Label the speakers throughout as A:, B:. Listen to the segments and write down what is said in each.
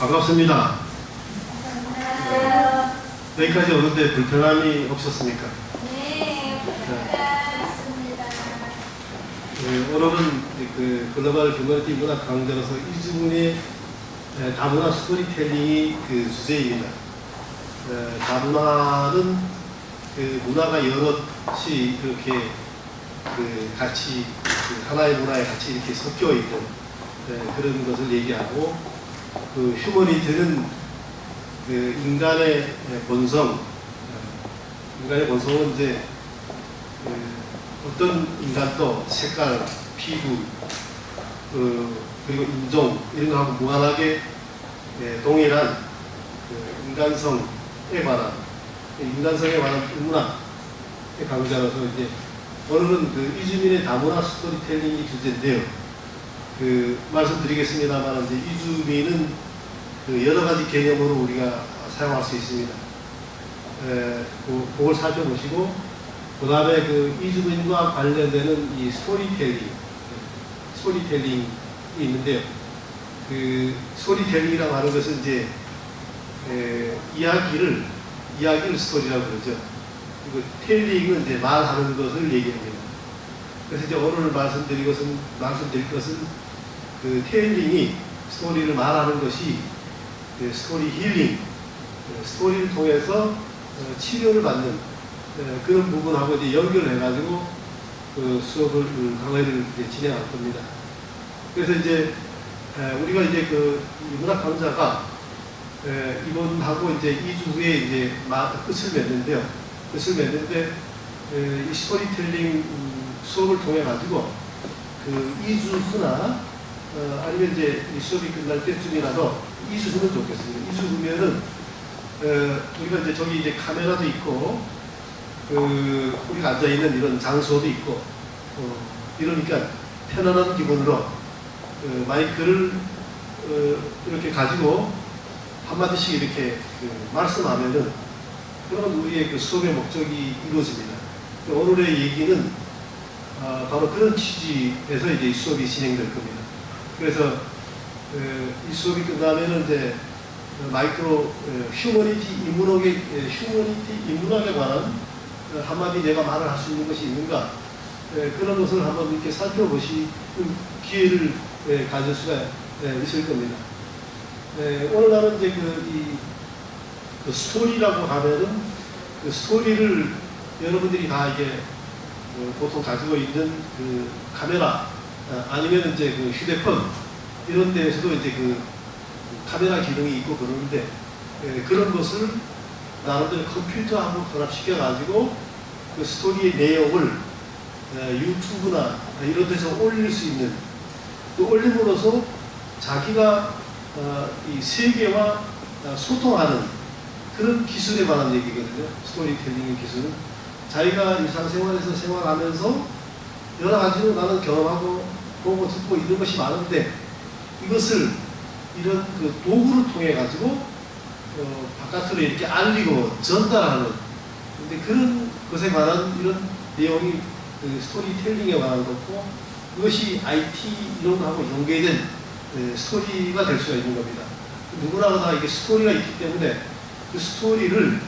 A: 반갑습니다. 여기까지 오는데 불편함이 없었습니까?
B: 네, 반갑습니다.
A: 오늘은 그 글로벌 휴머니티 문학 강좌로서 이주근의 다문화 스토리텔링이 그 주제입니다. 다문화는 그 문화가 여럿이 이렇게 그 같이 그 하나의 문화에 같이 이렇게 섞여 있는 그런 것을 얘기하고, 그 휴머니티는 그 인간의 본성, 인간의 본성은 이제 어떤 인간도 색깔, 피부, 그리고 인종 이런 거하고 무관하게 동일한 그 인간성에 관한 문학의 강좌로서 이제 오늘은 그 이주민의 다문화 스토리텔링이 주제인데요. 그 말씀드리겠습니다만 이제 이주민은 그 여러 가지 개념으로 우리가 사용할 수 있습니다. 그걸 살펴보시고, 그 다음에 그 이주민과 관련되는 이 스토리텔링이 있는데요. 그 스토리텔링이라고 하는 것은 이제 이야기를 스토리라고 그러죠. 그리고 텔링은 이제 말하는 것을 얘기합니다. 그래서 이제 오늘 말씀드릴 것은 그 텔링이 스토리를 말하는 것이 스토리 힐링, 스토리를 통해서 치료를 받는 그런 부분하고 이제 연결해가지고 그 수업을, 강의를 이제 진행할 겁니다. 그래서 이제 우리가 이제 그 문학 강좌가 이번하고 이제 2주 후에 이제 끝을 맺는데 이 스토리텔링 수업을 통해 가지고 그 2주 후나 아니면 이제 이 수업이 끝날 때쯤이라도 2주 후면 좋겠습니다. 2주 후면은 우리가 이제 저기 이제 카메라도 있고 그 우리가 앉아 있는 이런 장소도 있고 이러니까 편안한 기분으로 마이크를 이렇게 가지고 한마디씩 이렇게 말씀하면은 그러면 우리의 그 수업의 목적이 이루어집니다. 오늘의 얘기는 바로 그런 취지에서 이제 이 수업이 진행될 겁니다. 그래서 이 수업이 끝나면은 이제 마이크로 휴머니티 인문학에 관한 한마디 내가 말을 할 수 있는 것이 있는가, 그런 것을 한번 이렇게 살펴보시는 기회를 가질 수가 있을 겁니다. 오늘 나는 이제 그 스토리라고 하면은 그 스토리를 여러분들이 다 이게 보통 가지고 있는 그 카메라 아니면 이제 그 휴대폰 이런 데에서도 이제 그 카메라 기능이 있고 그러는데 그런 것을 나름대로 컴퓨터하고 결합시켜 가지고 그 스토리의 내용을 유튜브나 이런 데서 올릴 수 있는, 그 올림으로써 자기가 이 세계와 소통하는 그런 기술에 관한 얘기거든요. 스토리텔링의 기술은 자기가 일상생활에서 생활하면서 여러 가지로 나는 경험하고 보고 듣고 이런 것이 많은데, 이것을 이런 그 도구를 통해 가지고 바깥으로 이렇게 알리고 전달하는, 근데 그런 것에 관한 이런 내용이 그 스토리텔링에 관한 거고, 이것이 IT 이런 거하고 연계된 스토리가 될 수가 있는 겁니다. 누구나 다 이게 스토리가 있기 때문에 그 스토리를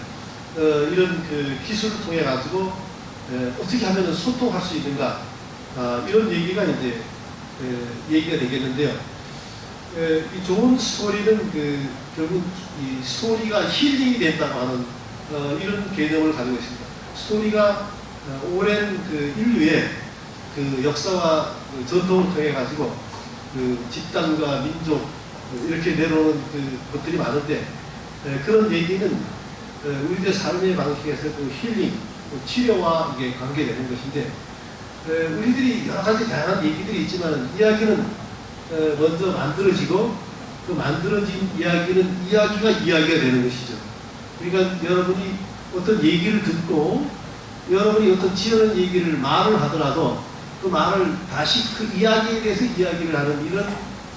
A: 이런 그 기술을 통해 가지고 어떻게 하면 소통할 수 있는가, 이런 얘기가 이제 얘기가 되겠는데요. 이 좋은 스토리는 결국 이 스토리가 힐링이 된다고 하는 이런 개념을 가지고 있습니다. 스토리가 오랜 그 인류의 그 역사와 그 전통을 통해 가지고 그 집단과 민족 이렇게 내려오는 그 것들이 많은데, 그런 얘기는 우리들 삶의 방식에서 그 힐링, 그 치료와 이게 관계되는 것인데, 우리들이 여러 가지 다양한 얘기들이 있지만 이야기는 먼저 만들어지고, 그 만들어진 이야기는 이야기가 되는 것이죠. 그러니까 여러분이 어떤 얘기를 듣고 여러분이 어떤 지어낸 얘기를 말을 하더라도 그 말을 다시 그 이야기에 대해서 이야기를 하는 이런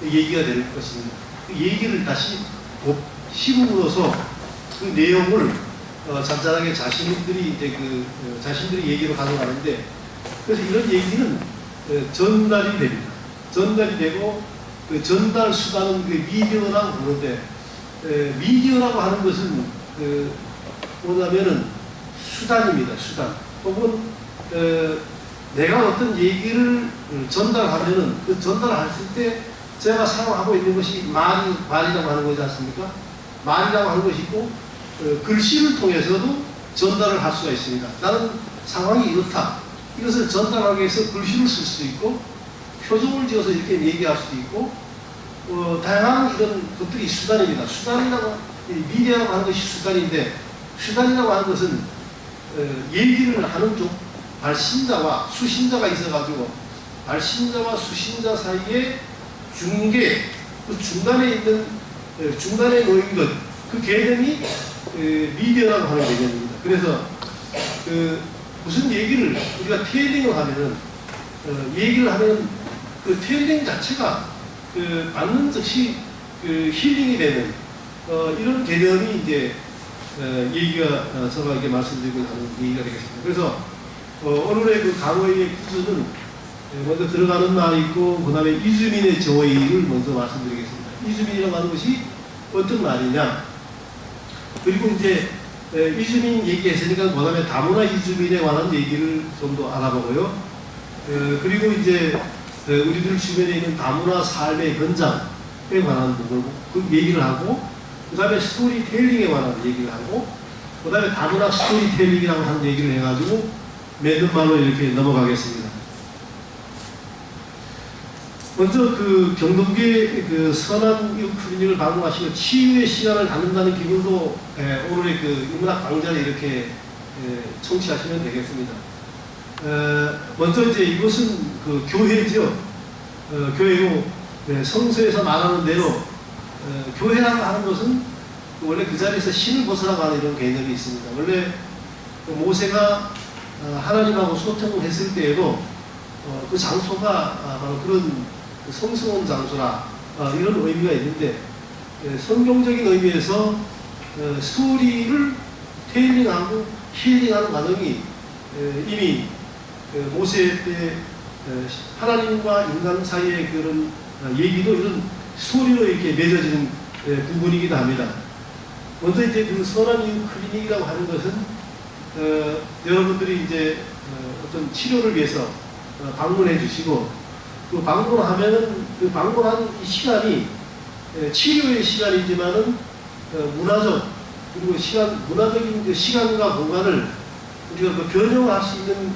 A: 얘기가 될 것입니다. 그 얘기를 다시 씹음으로써 그 내용을 잔잔하게 자신들이 이제 자신들이 얘기로 가져가는데, 그래서 이런 얘기는 전달이 됩니다. 전달이 되고 그 전달 수단은 그 미디어라고 부르는데, 미디어라고 하는 것은 뭐냐면은 수단입니다. 수단. 혹은 내가 어떤 얘기를 전달하면은 그 전달했을 때 제가 사용하고 있는 것이 말이라고 하는 거지 않습니까? 말이라고 하는 것이 있고 글씨를 통해서도 전달을 할 수가 있습니다. 나는 상황이 이렇다. 이것을 전달하기 위해서 글씨를 쓸 수도 있고 표정을 지어서 이렇게 얘기할 수도 있고 다양한 이런 것들이 수단입니다. 수단이라고 미디어라고 하는 것이 수단인데 수단이라고 하는 것은 얘기를 하는 쪽 발신자와 수신자가 있어가지고 발신자와 수신자 사이에 중계, 그 중간에 있는 중간에 놓인 것, 그 개념이 미디어라고 하는 개념입니다. 그래서 무슨 얘기를 우리가 테일링을 하면은 얘기를 하면 그 테일링 자체가 받는 즉시 힐링이 되는 이런 개념이 이제 얘기가 제가 이렇게 말씀드리고 하는 얘기가 되겠습니다. 그래서 오늘의 그 강의의 구조는 먼저 들어가는 말이 있고 그 다음에 이주민의 저의를 먼저 말씀드리겠습니다. 이주민이라고 하는 것이 어떤 말이냐, 그리고 이제 이주민 얘기했으니까 그 다음에 다문화 이주민에 관한 얘기를 좀 더 알아보고요. 그리고 이제 우리들 주변에 있는 다문화 삶의 현장에 관한 부분 그 얘기를 하고, 그 다음에 스토리텔링에 관한 얘기를 하고, 그 다음에 다문화 스토리텔링이라고 하는 얘기를 해가지고 몇 말로 이렇게 넘어가겠습니다. 먼저 그 경동계 그 선한 클리닉을 방문하시고 치유의 시간을 갖는다는 기분으로 오늘의 그 인문학 강좌를 이렇게 청취하시면 되겠습니다. 먼저 이제 이것은 그 교회죠. 교회고 성서에서 말하는 대로 교회라고 하는 것은 원래 그 자리에서 신을 벗으라고 하는 이런 개념이 있습니다. 원래 모세가 하나님하고 소통을 했을 때에도 그 장소가 바로 그런 성스러운 장소라 이런 의미가 있는데, 성경적인 의미에서 스토리를 테일링하고 힐링하는 과정이 이미 모세 때 하나님과 인간 사이의 그런 얘기도 이런 스토리로 이렇게 맺어지는 부분이기도 합니다. 먼저 이제 그 선한 이유 클리닉이라고 하는 것은 여러분들이 이제 어떤 치료를 위해서 방문해 주시고, 그 방문하면은 그 방문한 이 시간이 치료의 시간이지만은 문화적 그리고 문화적인 그 시간과 공간을 우리가 그 변형할 수 있는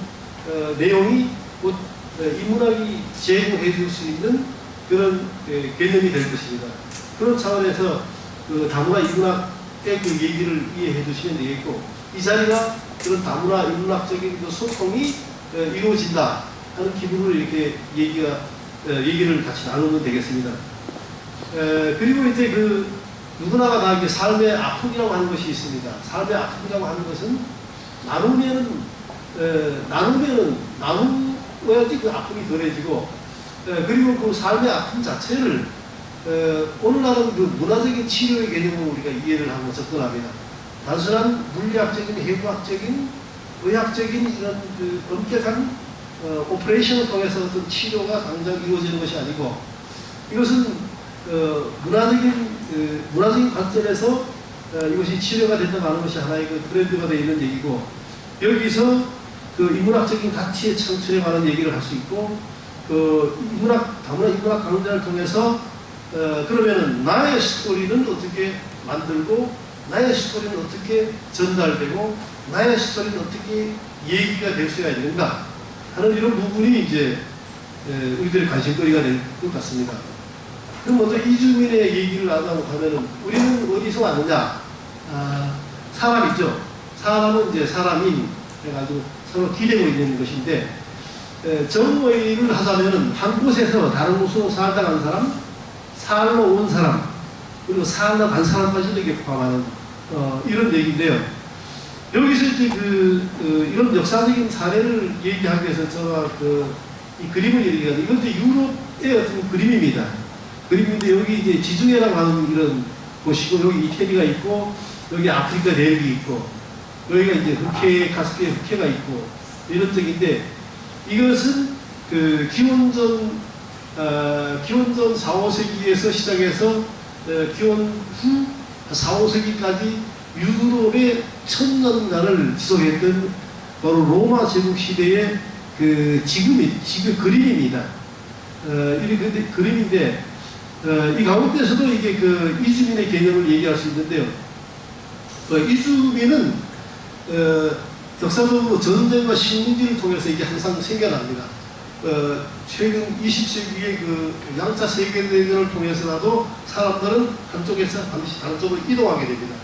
A: 내용이 곧 인문학이 제공해 줄 수 있는 그런 개념이 될 것입니다. 그런 차원에서 그 다문화 인문학의 그 얘기를 이해해 주시면 되겠고, 이 자리가 그런 다문화 인문학적인 그 소통이 이루어진다 하는 기분으로 이렇게 얘기를 같이 나누면 되겠습니다. 그리고 이제 그 누구나가 다 이게 삶의 아픔이라고 하는 것이 있습니다. 삶의 아픔이라고 하는 것은 나누어야지 그 아픔이 덜해지고, 그리고 그 삶의 아픔 자체를 오늘날은 그 문화적인 치료의 개념으로 우리가 이해를 하고 접근합니다. 단순한 물리학적인, 해부학적인, 의학적인 이런 그 엄격한 오퍼레이션을 통해서 어떤 치료가 당장 이루어지는 것이 아니고, 이것은 문화적인 관점에서 이것이 치료가 된다고 하는 것이 하나의 그 트렌드가 되어 있는 얘기고, 여기서 그 인문학적인 가치의 창출에 관한 얘기를 할 수 있고, 다문화 인문학 강좌를 통해서 그러면은 나의 스토리는 어떻게 만들고, 나의 스토리는 어떻게 전달되고, 나의 스토리는 어떻게 얘기가 될 수가 있는가 하는 이런 부분이 이제 우리들의 관심거리가 될 것 같습니다. 그럼 먼저 이주민의 얘기를 나누고 가면은 우리는 어디서 왔느냐? 사람이죠. 사람은 이제 사람이 해가지고 서로 기대고 있는 것인데, 정의를 하자면은 한 곳에서 다른 곳으로 살다 간 사람, 살러 온 사람, 그리고 살러 간 사람까지도 이렇게 포함하는 이런 얘기인데요. 여기서 이제 이런 역사적인 사례를 얘기하기 위해서 제가 이 그림을 얘기하는데, 이건 이제 유럽의 어떤 그림입니다. 그림인데 여기 이제 지중해라고 하는 이런 곳이고, 여기 이태리가 있고, 여기 아프리카 대륙이 있고, 여기가 이제 가스피의 흑해가 있고, 이런 쪽인데, 이것은 그 기원전 4, 5세기에서 시작해서 기원 후 4, 5세기까지 유럽의 천년간을 지속했던 바로 로마 제국 시대의 그 지금 그림입니다. 이렇게 그림인데 이 가운데서도 이게 그 이주민의 개념을 얘기할 수 있는데요. 이주민은 역사적으로 전쟁과 식민지를 통해서 이게 항상 생겨납니다. 최근 20세기의 그 양차 세계대전을 통해서라도 사람들은 한쪽에서 반드시 다른 쪽으로 이동하게 됩니다.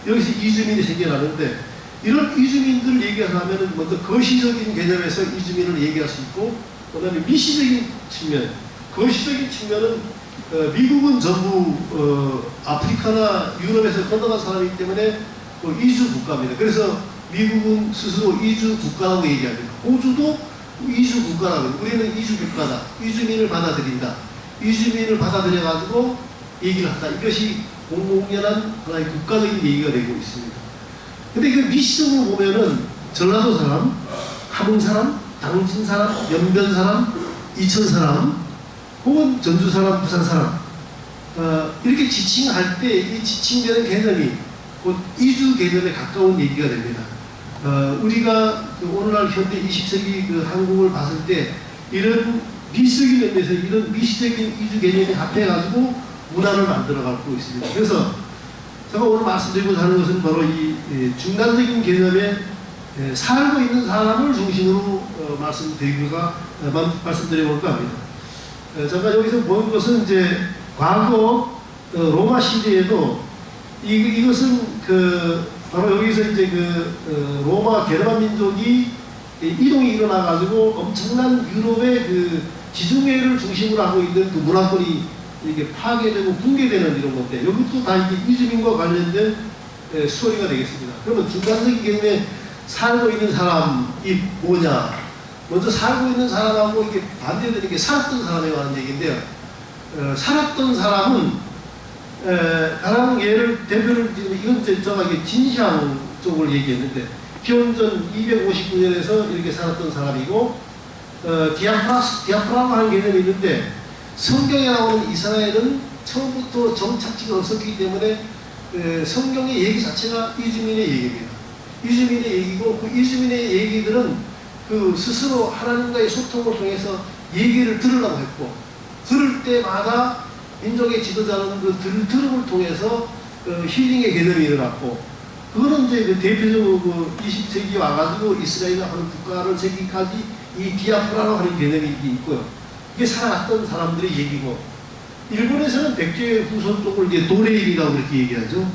A: 여기서 이주민이 생겨나는데 이런 이주민들을 얘기하면 먼저 거시적인 개념에서 이주민을 얘기할 수 있고 그 다음에 미시적인 측면, 거시적인 측면은 미국은 전부 아프리카나 유럽에서 건너간 사람이기 때문에 이주 국가입니다. 그래서 미국은 스스로 이주 국가라고 얘기합니다. 호주도 이주 국가라고, 우리는 이주 국가다. 이주민을 받아들인다. 이주민을 받아들여가지고 얘기를 한다. 이것이 공공연한 하나의 국가적인 얘기가 되고 있습니다. 근데 그 미시적으로 보면은 전라도 사람, 함흥 사람, 당진 사람, 연변 사람, 이천 사람, 혹은 전주 사람, 부산 사람, 이렇게 지칭할 때 이 지칭되는 개념이 곧 이주 개념에 가까운 얘기가 됩니다. 우리가 그 오늘날 현대 20세기 그 한국을 봤을 때 이런 미시적인 면에서 이런 미시적인 이주 개념이 합해가지고 문화를 만들어가고 있습니다. 그래서 제가 오늘 말씀드리고자 하는 것은 바로 이 중간적인 개념에 살고 있는 사람을 중심으로 말씀드려볼까 합니다. 제가 여기서 본 것은 이제 과거 로마 시대에도 이것은 바로 여기서 이제 로마 게르만 민족이 이동이 일어나가지고 엄청난 유럽의 그 지중해를 중심으로 하고 있는 그 문화권이 이렇게 파괴되고 붕괴되는 이런 건데 이것도 다 이게 이주민과 관련된 스토리가 되겠습니다. 그러면 중간적인 개념에 살고 있는 사람이 뭐냐? 먼저 살고 있는 사람하고 이게 반대되는 게 살았던 사람에 관한 얘기인데요. 살았던 사람은 다른 예를 대표를 이건 제가 진시황 쪽을 얘기했는데 기원전 259년에서 이렇게 살았던 사람이고 디아프라고 하는 개념이 있는데 성경에 나오는 이스라엘은 처음부터 정착지가 없었기 때문에 성경의 얘기 자체가 이주민의 얘기입니다. 이주민의 얘기고 그 이주민의 얘기들은 그 스스로 하나님과의 소통을 통해서 얘기를 들으려고 했고 들을 때마다 민족의 지도자는 그 들음을 통해서 힐링의 개념이 일어났고 그거는 이제 그 대표적으로 20세기에 와가지고 이스라엘이라는 국가를 세기까지 이 디아프라라고 하는 개념이 있고요. 이게 살아갔던 사람들의 얘기고 일본에서는 백제 후손 쪽을 이제 도레인이라고 그렇게 얘기하죠.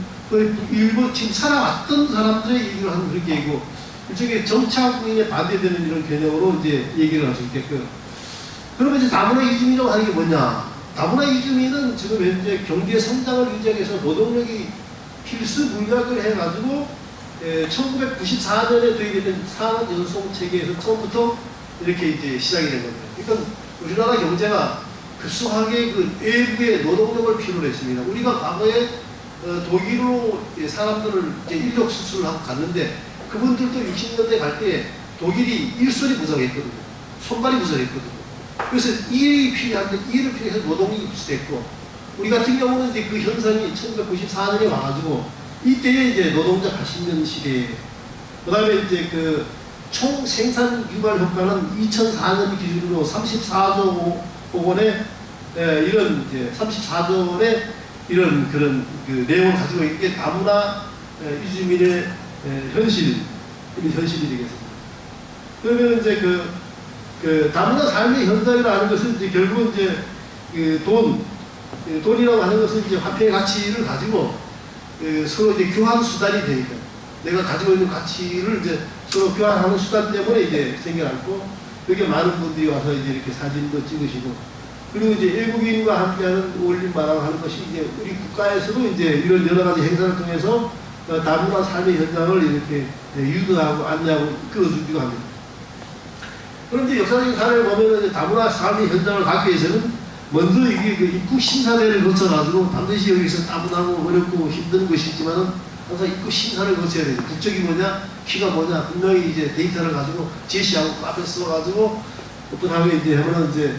A: 일본 지금 살아왔던 사람들의 얘기를 하는 그렇게 얘기고 일종의 정착민에 반대되는 이런 개념으로 이제 얘기를 할 수 있게끔. 그러면 이제 다문화 이주민이라고 하는 게 뭐냐? 다문화 이주민은 지금 현재 경제 성장을 유지하기 위해서 노동력이 필수 물약을 해가지고 1994년에 도입된 산업연수공 체계에서 처음부터 이렇게 이제 시작이 된 겁니다. 그러니까 우리나라 경제가 급속하게 그 외부의 노동력을 필요로 했습니다. 우리가 과거에 독일로 사람들을 이제 인력 수출을 하고 갔는데 그분들도 60년대 갈 때 독일이 일손이 부족했거든요. 손발이 부족했거든요. 그래서 일이 필요한데 일을 필요해서 노동력이 부족했고 우리 같은 경우는 이제 그 현상이 1994년에 와가지고 이때에 이제 노동자 80년 시대에 그 다음에 이제 그 총 생산 유발 효과는 2004년 기준으로 34조 원의 이런 이제 34조 원의 이런 그런 그 내용을 가지고 있는 게 다문화 이주민의 현실이 되겠습니다. 그러면 이제 그 다문화 삶의 현상이라는 것은 이제 결국은 이제 그 돈이라고 하는 것은 이제 화폐의 가치를 가지고 서로 이제 교환 수단이 되니까 내가 가지고 있는 가치를 이제 서로 교환하는 수단 때문에 이제 생겨났고 여기 많은 분들이 와서 이제 이렇게 사진도 찍으시고 그리고 이제 외국인과 함께하는 올림마라고 하는 것이 이제 우리 국가에서도 이제 이런 여러 가지 행사를 통해서 다문화 삶의 현장을 이렇게 유도하고 안내하고 끌어주기도 합니다. 그런데 역사적인 사례를 보면 다문화 삶의 현장을 갖기 위해서는 먼저 이게 그 입국 심사대를 거쳐가지고 반드시 여기서 따분하고 어렵고 힘든 것이 있지만은 항상 입국 심사를 거쳐야 돼요. 국적이 뭐냐, 키가 뭐냐, 분명히 이제 데이터를 가지고 제시하고 그 앞에 써가지고 그 다음에 이제 하면은 이제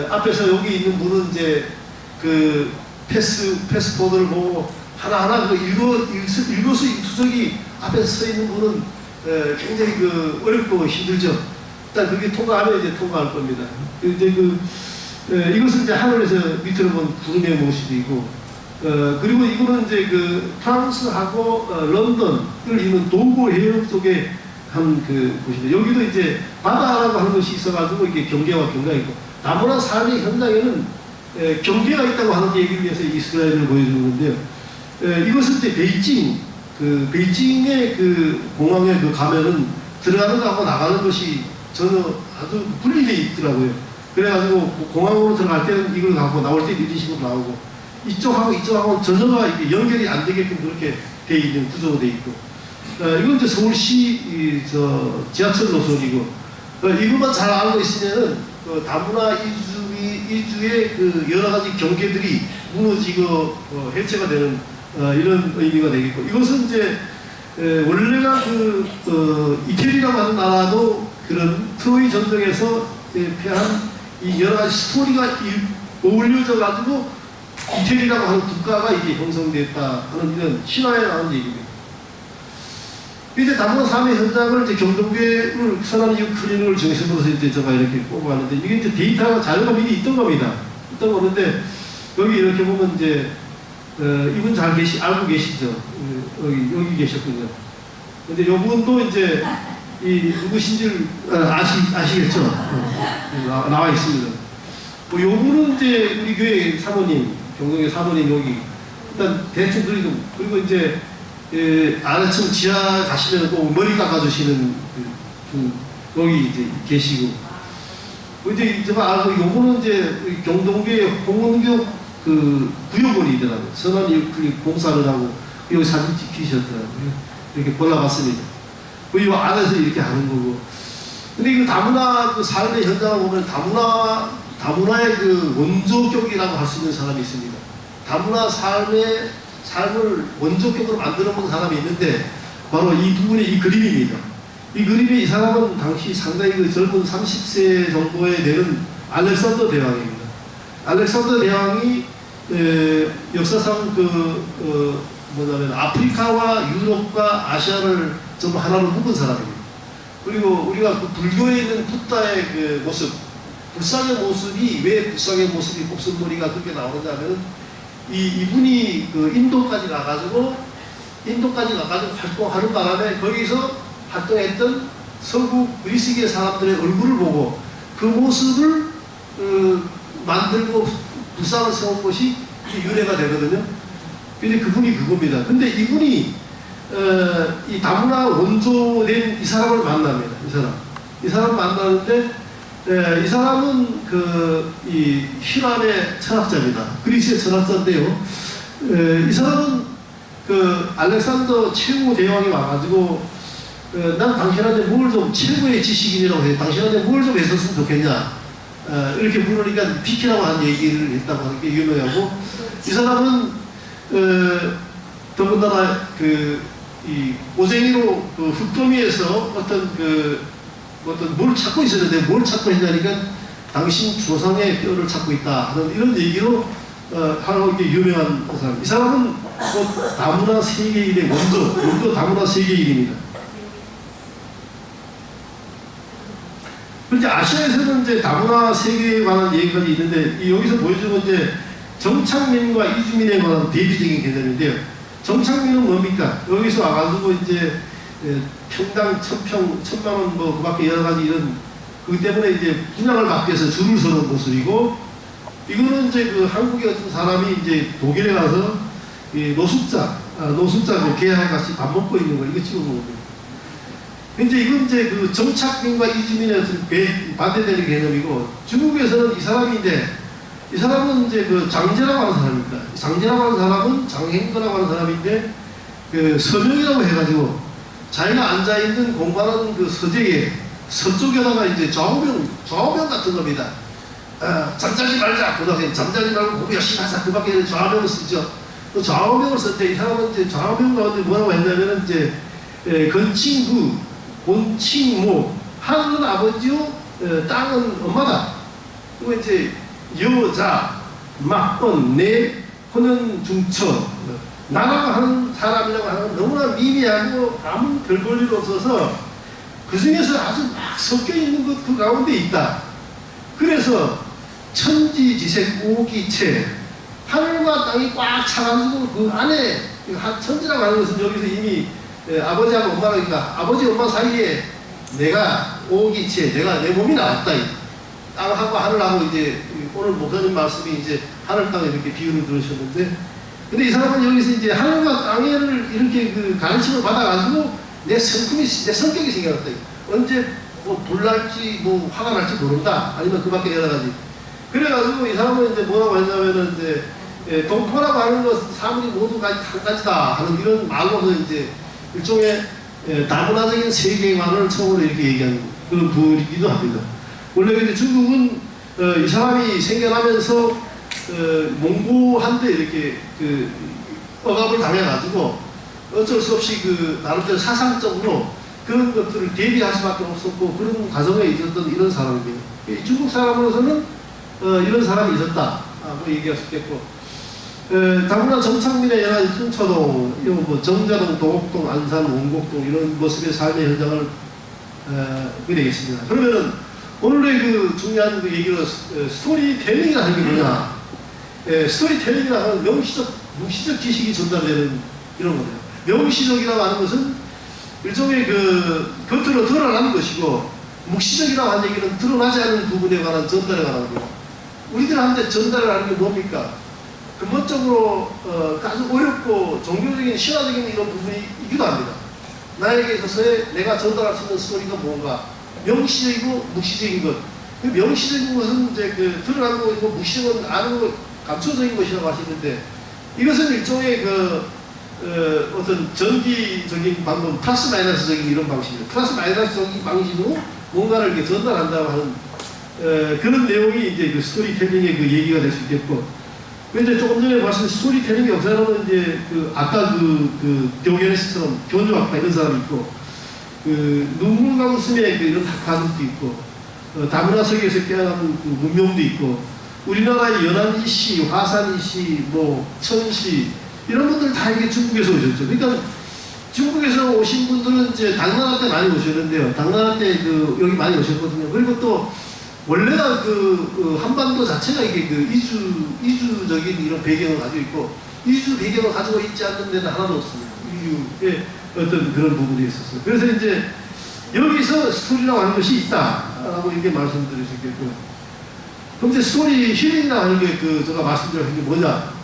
A: 앞에서 여기 있는 분은 이제 그 패스포드를 보고 하나하나 그 일거수일투족이 앞에 서 있는 분은 굉장히 그 어렵고 힘들죠. 일단 그게 통과하면 이제 통과할 겁니다. 이제 이것은 이제 하늘에서 밑으로 본 구름의 모습이고, 그리고 이거는 이제 그 프랑스하고 런던을 잇는 동부 해역 쪽에 한 그 곳인데, 여기도 이제 바다라고 하는 것이 있어가지고 이게 경계와 경계가 있고, 다문화 삶의 현장에는 경계가 있다고 하는 얘기를 위해서 이스라엘을 보여주는 건데요. 이것은 이제 베이징의 그 공항에 가면은 들어가는 거하고 나가는 것이 전혀 아주 분리되어 있더라고요. 그래가지고 공항으로 들어갈 때는 이걸 갖고 나올 때 이런 식으로 나오고, 이쪽하고 전혀가 이게 연결이 안 되게끔 그렇게 되어 있는 구조가 되어 있고, 이건 이제 서울시 지하철 노선이고, 이것만 잘 알고 있으면은 다문화 이주의 그 여러 가지 경계들이 무너지고 해체가 되는 이런 의미가 되겠고, 이것은 이제 원래가 이태리라고 하는 나라도 그런 트로이 전쟁에서 패한 이 여러 가지 스토리가 어울려져 가지고 이태리라고 하는 국가가 이게 형성됐다 하는 이런 신화에 나오는 얘기입니다. 이제 다문화 삶의 현장을 이제 경동계를 선한 이유 클리닉을 중심으로서 이제 제가 이렇게 뽑아봤는데, 이게 이제 데이터가 자료가 미리 있던 겁니다. 있던 거는데, 여기 이렇게 보면 이제 이분 알고 계시죠? 여기 계셨군요. 근데 이분도 이제 누구신지를 아시겠죠? 나와 있습니다. 뭐 요분은 이제 우리 교회 사모님, 경동계 사모님 여기 일단 대충 그리고 이제 아래층 지하 가시면 꼭 머리 깎아주시는 여기 이제 계시고, 이제 제가 알고 요거는 이제 경동계 홍은교 구역원이더라고요. 선한 일클릭 공사를 하고 여기 사진 찍히셨더라고요. 이렇게 골라봤습니다. 이 안에서 이렇게 하는 거고. 근데 이거 다문화 삶의 현장을 보면 다문화의 원조격이라고 할 수 있는 사람이 있습니다. 다문화 삶을 원조격으로 만들어 본 사람이 있는데, 바로 이 부분의 이 그림입니다. 이 그림이 이 사람은 당시 상당히 젊은 30세 정도에 되는 알렉산더 대왕입니다. 알렉산더 대왕이 역사상 뭐냐면 아프리카와 유럽과 아시아를 전부 하나로 묶은 사람입니다. 그리고 우리가 불교에 있는 붓다의 모습, 불상의 모습이 왜 불상의 모습이 곱슬머리가 그렇게 나오느냐면, 이분이 인도까지 가가지고 활동하는 바람에 거기서 활동했던 서구 그리스계 사람들의 얼굴을 보고 그 모습을 만들고 불상을 세운 것이 유래가 되거든요. 근데 그분이 그겁니다. 근데 이분이 이 다문화 원조된 이 사람을 만납니다. 이 사람 만나는데, 이 사람은 이 휘란의 철학자입니다. 그리스의 철학자인데요. 이 사람은 알렉산더 최고 대왕이 와가지고, 난 당신한테 뭘 좀, 최고의 지식인이라고 해요. 당신한테 뭘 좀 했었으면 좋겠냐. 이렇게 물으니까 비키라고 한 얘기를 했다고 하는 게 유명하고, 이 사람은 더군다나 이 오쟁이로 흙더미에서 어떤 뭘 찾고 있었는데, 뭘 찾고 있냐니까 당신 조상의 뼈를 찾고 있다 하는 이런 얘기로 하고 이게 유명한 사람. 이 사람은 다문화 세계인의 원조 다문화 세계인입니다. 그런데 아시아에서는 이제 다문화 세계에 관한 얘기가 있는데, 여기서 보여주는 이제 정착민과 이주민에 관한 대비적인 개념인데요. 정착민은 뭡니까? 여기서 와가지고 이제 평당 1000만 원 그밖에 여러 가지 이런 그것 때문에 이제 분양을 받기 위해서 줄을 서는 모습이고, 이거는 이제 한국의 어떤 사람이 이제 독일에 가서 노숙자 계약 같이 밥 먹고 있는 걸 이거 찍어보는 거예요. 근데 이건 이제 정착민과 이주민의 어떤 반대되는 개념이고, 중국에서는 이 사람은 이제 장제라고 하는 사람입니다. 장제라고 하는 사람은 장행거라고 하는 사람인데, 서명이라고 해가지고 자기가 앉아있는 공간은 서재에 서쪽에다가 이제 좌우명 같은 겁니다. 잠자지 말자. 고등학생 잠자지 말고 공부 열심히 하자. 그 밖에 좌우명을 쓰죠. 또 좌우명을 썼는데, 이 사람은 이제 좌우명 가운데 뭐라고 했냐면은 이제 건칭후, 본칭모, 하늘은 아버지요, 땅은 엄마다. 그리고 이제 여자, 막번, 내, 혼은 중처, 나라고 하는 사람이라고 하는 건 너무나 미미하고 아무 별 볼 일 없어서 그 중에서 아주 막 섞여 있는 것 그 가운데 있다. 그래서 천지지색 오기체, 하늘과 땅이 꽉 차가지고 그 안에 천지라고 하는 것은 여기서 이미 아버지하고 엄마가 아버지 엄마 사이에 내가 오기체, 내가 내 몸이 나왔다. 땅하고 하늘하고 이제 오늘 목사님 말씀이 이제 하늘 땅에 이렇게 비유를 들으셨는데, 근데 이 사람은 여기서 이제 하늘과 땅을 이렇게 그 가르침을 받아가지고 내 성격이 생겨났다. 언제 뭐 불날지 뭐 화가 날지 모른다. 아니면 그 밖에 여러 가지. 그래가지고 이 사람은 이제 뭐라고 했냐면은 이제 동포라고 하는 것 사물이 모두 한 가지다 하는 이런 말로서 이제 일종의 다문화적인 세계관을 처음으로 이렇게 얘기하는 그런 부이기도 합니다. 원래 이제 중국은 이 사람이 생겨나면서 몽고한테 이렇게 그 억압을 당해가지고 어쩔 수 없이 그 나름대로 사상적으로 그런 것들을 대비할 수밖에 없었고 그런 과정에 있었던 이런 사람이에요. 중국 사람으로서는 이런 사람이 있었다고 얘기할 수 있겠고, 다문화 정착민의 여러 가지 순초동, 뭐 정자동, 도곡동, 안산, 원곡동 이런 모습의 삶의 현장을 보게 되겠습니다. 그러면은 오늘의 그 중요한 그 얘기로 스토리텔링이라는 게 뭐냐? 스토리텔링이라는 건 명시적, 묵시적 지식이 전달되는 이런 거예요. 명시적이라고 하는 것은 일종의 그 겉으로 드러나는 것이고, 묵시적이라고 하는 얘기는 드러나지 않는 부분에 관한 전달에 관한 거예요. 우리들한테 전달을 하는 게 뭡니까? 근본적으로 아주 어렵고 종교적인 신화적인 이런 부분이기도 합니다. 나에게 있어서의 내가 전달할 수 있는 스토리가 뭔가 명시적이고 묵시적인 것. 그 명시적인 것은 이제 그 드러나는 것이고 묵시적인 건 아는 것, 감초적인 것이라고 하시는데, 이것은 일종의 그 어떤 전기적인 방법, 플러스 마이너스적인 이런 방식이에요. 플러스 마이너스적인 방식으로 뭔가를 이렇게 전달한다고 하는 그런 내용이 이제 그 스토리텔링의 그 얘기가 될 수 있겠고, 근데 조금 전에 말씀 스토리텔링의 역사로는 이제 그 아까 그 디오게네스처럼 교조학파 이런 사람이 있고, 그 눈물과 웃음의 그 이런 가족도 있고, 다문화 세계에서 깨어난 그 문명도 있고, 우리나라의 연안이씨, 화산이씨, 뭐 천씨 이런 분들 다 이게 중국에서 오셨죠. 그러니까 중국에서 오신 분들은 이제 당나라 때 많이 오셨는데요. 당나라 때 그 여기 많이 오셨거든요. 그리고 또 원래가 그 한반도 자체가 이게 그 이주적인 이런 배경을 가지고 있고, 이주 배경을 가지고 있지 않는 데는 하나도 없습니다. 인류의 어떤 그런 부분이 있었어요. 그래서 이제 여기서 스토리라고 하는 것이 있다라고 이렇게 말씀드릴 수 있겠고요. 그럼 이제 스토리 힐링이라고 하는 게 그 제가 말씀드린 게 뭐냐?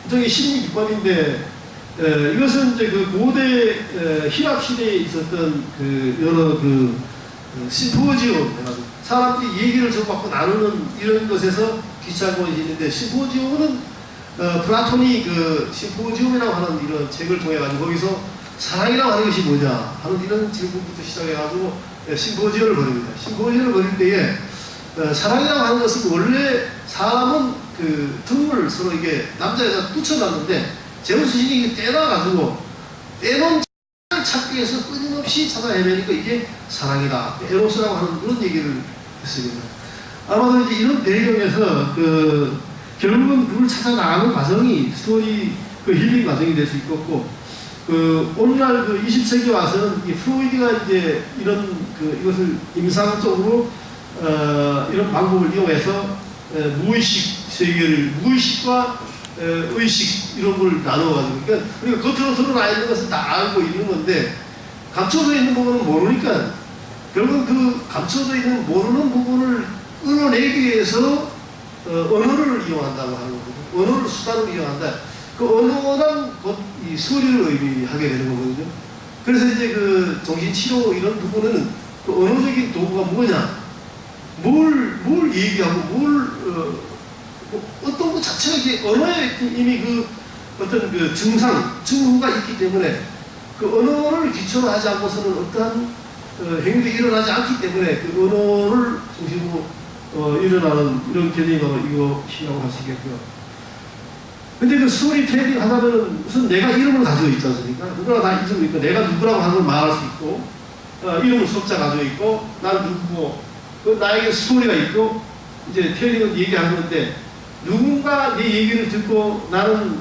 A: 저기 심리 기법인데, 이것은 이제 그 고대 히랍 시대에 있었던 그 여러 그 심포지움, 사람들이 얘기를 주고받고 나누는 이런 것에서 기초한 것이 있는데, 심포지움은 플라톤이 그 심포지움이라고 하는 이런 책을 통해 가지고 거기서 사랑이라고 하는 것이 뭐냐 하는 이런 질문부터 시작해가지고 심포지움을 벌입니다. 심포지움을 벌일 때에 사랑이라고 하는 것은 원래 사람은 그 등을 서로 이게 남자여자 붙여놨는데 제우스 신이 떼놔가지고 떼놓은 을 찾기 위해서 끊임없이 찾아 헤매니까 이게 사랑이다, 에로스라고 하는 그런 얘기를 했습니다. 아마도 이제 이런 배경에서 그 결국은 그걸 찾아 나가는 과정이 스토리 그 힐링 과정이 될 수 있겠고, 그 오늘날 그 20세기 와서는 이 프로이드가 이제 이런 그 이것을 임상적으로 이런 방법을 이용해서 무의식 세계를 무의식과 의식 이런 걸 나눠가지고, 그러니까 우리가 겉으로 드러나 있는 것은 다 알고 있는 건데 감춰져 있는 부분은 모르니까 결국 그 감춰져 있는 모르는 부분을 끌어내기 위해서 언어를 이용한다고 하는 거거든요. 언어를 수단으로 이용한다. 그 언어란 곧 이 소리를 의미하게 되는 거거든요. 그래서 이제 그 정신치료 이런 부분은 그 언어적인 도구가 뭐냐, 뭘 얘기하고 어떤 것 자체가 이게 언어에 이미 그 어떤 그 증후가 있기 때문에 그 언어를 기초로 하지 않고서는 어떠한 행위가 일어나지 않기 때문에 그 언어를 중심으로 일어나는 이런 개념이 이것이라고 할 수 있겠고요. 근데 그 스토리텔링 하다면은 무슨 내가 이름을 가지고 있지 않습니까? 누구나 다 이름이 있고 내가 누구라고 하는 걸 말할 수 있고, 이름을 석자 가지고 있고, 나는 누구고, 그 나에게 스토리가 있고, 이제 텔링은 얘기하는 건데, 누군가 내 얘기를 듣고 나는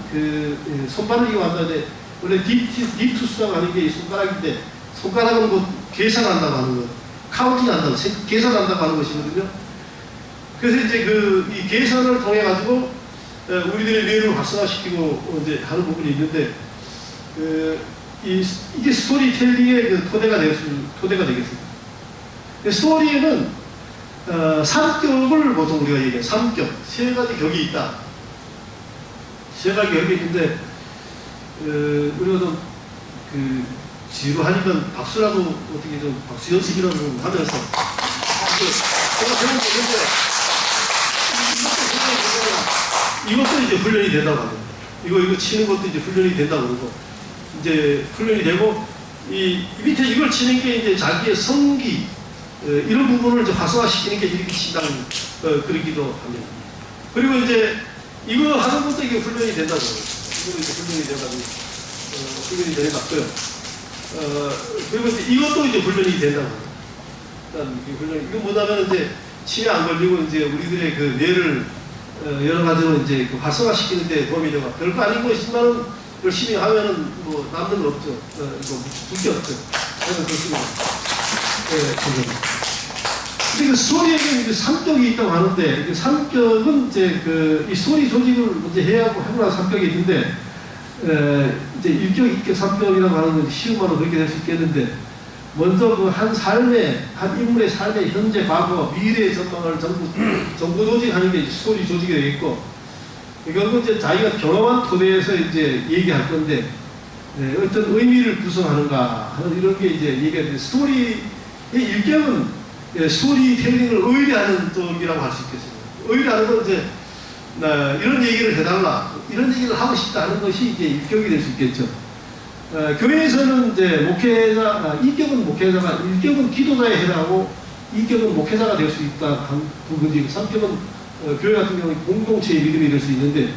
A: 손바닥이 왔다는데 원래 딥투스라고 하는 게 손가락인데 손가락은 뭐 계산한다고 하는 거, 카운팅 한다고, 계산한다고 하는 것이거든요. 그래서 이제 이 계산을 통해 가지고 우리들의 뇌를 활성화시키고 이제 하는 부분이 있는데 이게 스토리텔링의 토대가 되겠습니다. 스토리에는 3격을 보통 우리가 얘기해요. 3격. 세 가지 격이 있다. 세 가지 격이 있는데, 우리가 좀, 지루하니까 박수라도 어떻게 좀, 박수 연습이라도 좀 하면서. 제가 배운 거 이것도 이제 훈련이 된다고 합니다. 이거 치는 것도 이제 훈련이 된다고 그러고, 이제 훈련이 되고, 이 밑에 이걸 치는 게 이제 자기의 성기, 이런 부분을 이제 활성화시키는 게 이렇게 친다는 그러기도 합니다. 그리고 이제 이거 하는 것도 이게 훈련이 된다고. 이거 이제 훈련이 돼가지고 훈련이 돼갔고요. 그리고 이제 이것도 이제 훈련이 된다고. 일단 이거 뭐냐면 이제 치매 안 걸리고 이제 우리들의 그 뇌를 여러 가지로 이제 활성화시키는데 도움이 되고 별거 아닌 것이지만 열심히 하면은 뭐 남는 건 없죠. 이거 둘게 없죠. 저는 그렇습니다. 근데 그 스토리에는 이제 3격이 있다고 하는데, 3격은 이제 이 스토리 조직을 먼저 해고 나서 3격이 있는데, 이제 1격, 2격, 3격이라고 하는 건 쉬운 말로 그렇게 될 수 있겠는데, 먼저 한 인물의 삶의 현재, 과거, 미래의 전망을 정보 조직하는 게 스토리 조직이 되겠고, 결국 이제 자기가 경험한 토대에서 이제 얘기할 건데, 어떤 의미를 구성하는가 하는 이런 게 이제 얘기가 되는데, 스토리의 1격은 스토리텔링을 의뢰하는 쪽이라고 할 수 있겠습니다. 의뢰하는 건 이제 이런 얘기를 해달라, 이런 얘기를 하고 싶다 하는 것이 이제 일격이 될 수 있겠죠. 교회에서는 이제 목회자, 2격은 목회자가, 1격은 기도자에 해당하고 2격은 목회자가 될 수 있다 한 부분이고 3격은 교회 같은 경우는 공동체의 믿음이 될 수 있는데,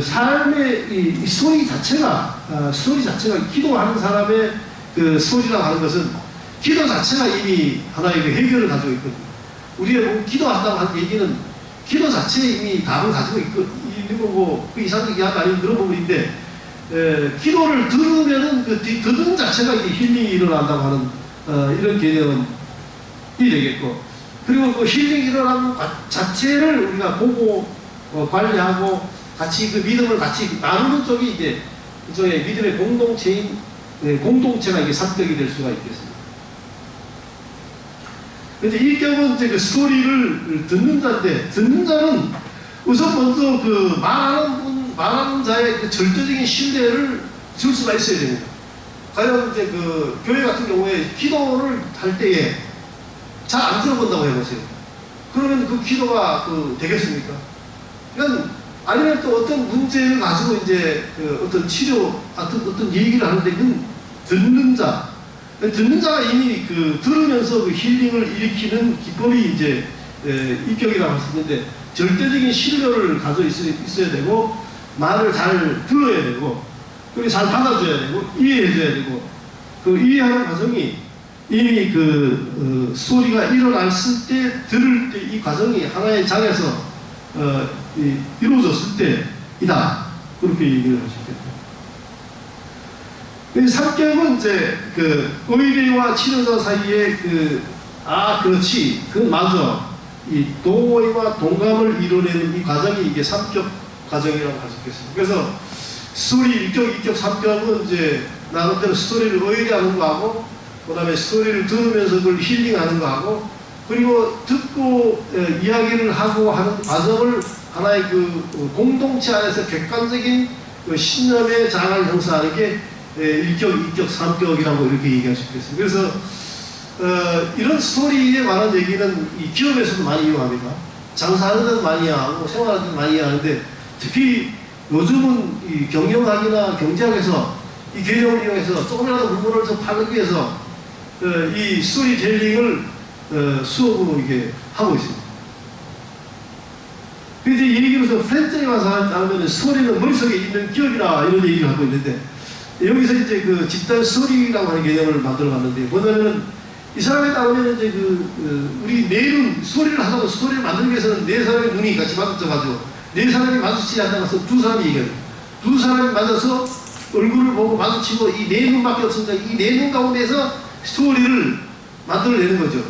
A: 삶의 이 스토리 자체가 기도하는 사람의 스토리라고 하는 것은 기도 자체가 이미 하나의 해결을 가지고 있거든요. 우리가 기도한다고 하는 얘기는 기도 자체에 이미 답을 가지고 있는 거고, 그 이상적인 이야기 아닌 그런 부분인데, 기도를 들으면은 듣는 자체가 이제 힐링이 일어난다고 하는, 이런 개념이 되겠고, 그리고 그 힐링이 일어나는 자체를 우리가 보고, 관리하고, 같이 그 믿음을 같이 나누는 쪽이 이제, 이쪽에 믿음의 공동체인, 공동체가 이게 3격이 될 수가 있겠습니다. 근데 1격은 이제 그 스토리를 듣는 자인데, 듣는 자는 우선 먼저 말하는 자의 그 절대적인 신뢰를 줄 수가 있어야 됩니다. 과연 이제 교회 같은 경우에 기도를 할 때에 잘 안 들어본다고 해보세요. 그러면 그 기도가 되겠습니까? 그러니까 아니면 또 어떤 문제를 가지고 이제 어떤 치료, 어떤 얘기를 하는데 그건 듣는 자가 이미 들으면서 힐링을 일으키는 기법이 이제 입격이라고 할 수 있는데, 절대적인 신뢰를 가져 있어야 되고, 말을 잘 들어야 되고, 그리고 잘 받아줘야 되고, 이해해줘야 되고, 그 이해하는 과정이 이미 스토리가 일어났을 때, 들을 때 이 과정이 하나의 장에서 이루어졌을 때이다. 그렇게 얘기를 할 수 있겠다. 3격은 이제 의뢰와 치료자 사이에 그렇지, 맞아. 이 동의와 동감을 이뤄내는 이 과정이 이게 3격 과정이라고 할 수 있겠습니다. 그래서 스토리 1격, 2격, 3격은 이제 나름대로 스토리를 의뢰하는 거 하고, 그 다음에 스토리를 들으면서 그걸 힐링하는 거 하고, 그리고 듣고 이야기를 하고 하는 과정을 하나의 공동체 안에서 객관적인 신념의 장을 형성하는 게 1격, 2격, 3격이라고 이렇게 얘기할 수 있겠습니다. 그래서 이런 스토리에 관한 얘기는 이 기업에서도 많이 이용합니다. 장사하는 데도 많이 하고 생활하는 데도 많이 하는데, 특히 요즘은 이 경영학이나 경제학에서 이 개념을 이용해서 조금이라도 물건을 더 팔기 위해서 이 스토리텔링을 수업으로 이렇게 하고 있습니다. 그래서 예를 들어서 프랜차이즈 하면 스토리는 머릿속에 있는 기업이라 이런 얘기를 하고 있는데, 여기서 이제 집단 스토리라고 하는 개념을 만들어 봤는데, 뭐냐면은 이 사람에 따르면 이제 우리 내눈 스토리를 하다가 스토리를 만들기 위해서는 네 사람의 눈이 같이 마주쳐가지고 네 사람이 마주치지 않아서 두 사람이 얘기해요. 두 사람이 맞아서 얼굴을 보고 마주치고 이 네 눈밖에 없으니까 이 네 눈 가운데서 스토리를 만들어내는 거죠.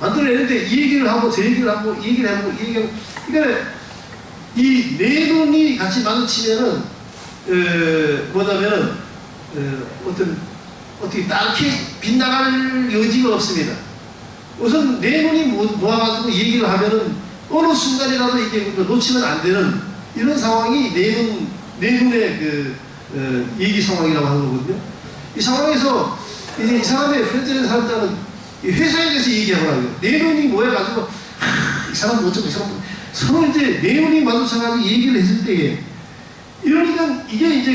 A: 만들어내는데 이 얘기를 하고 저 얘기를 하고 이 얘기를 하고 이 얘기를 하고 그러니까 이 네 눈이 같이 마주치면은 뭐냐면은 어떻게 딱히 빗나갈 여지가 없습니다. 우선 네 눈이 모아가지고 얘기를 하면은 어느 순간이라도 이게 놓치면 안 되는 이런 상황이 네 눈의 얘기 상황이라고 하는 거거든요. 이 상황에서 이제 이 사람의 현재의 사람들은 회사에 대해서 얘기하더라고요. 네 눈이 모여가지고 이 사람 못 잡고 이 사람 서로 이제 네 눈이 마주쳐가지고 얘기를 했을 때에 이러니까 이게 이제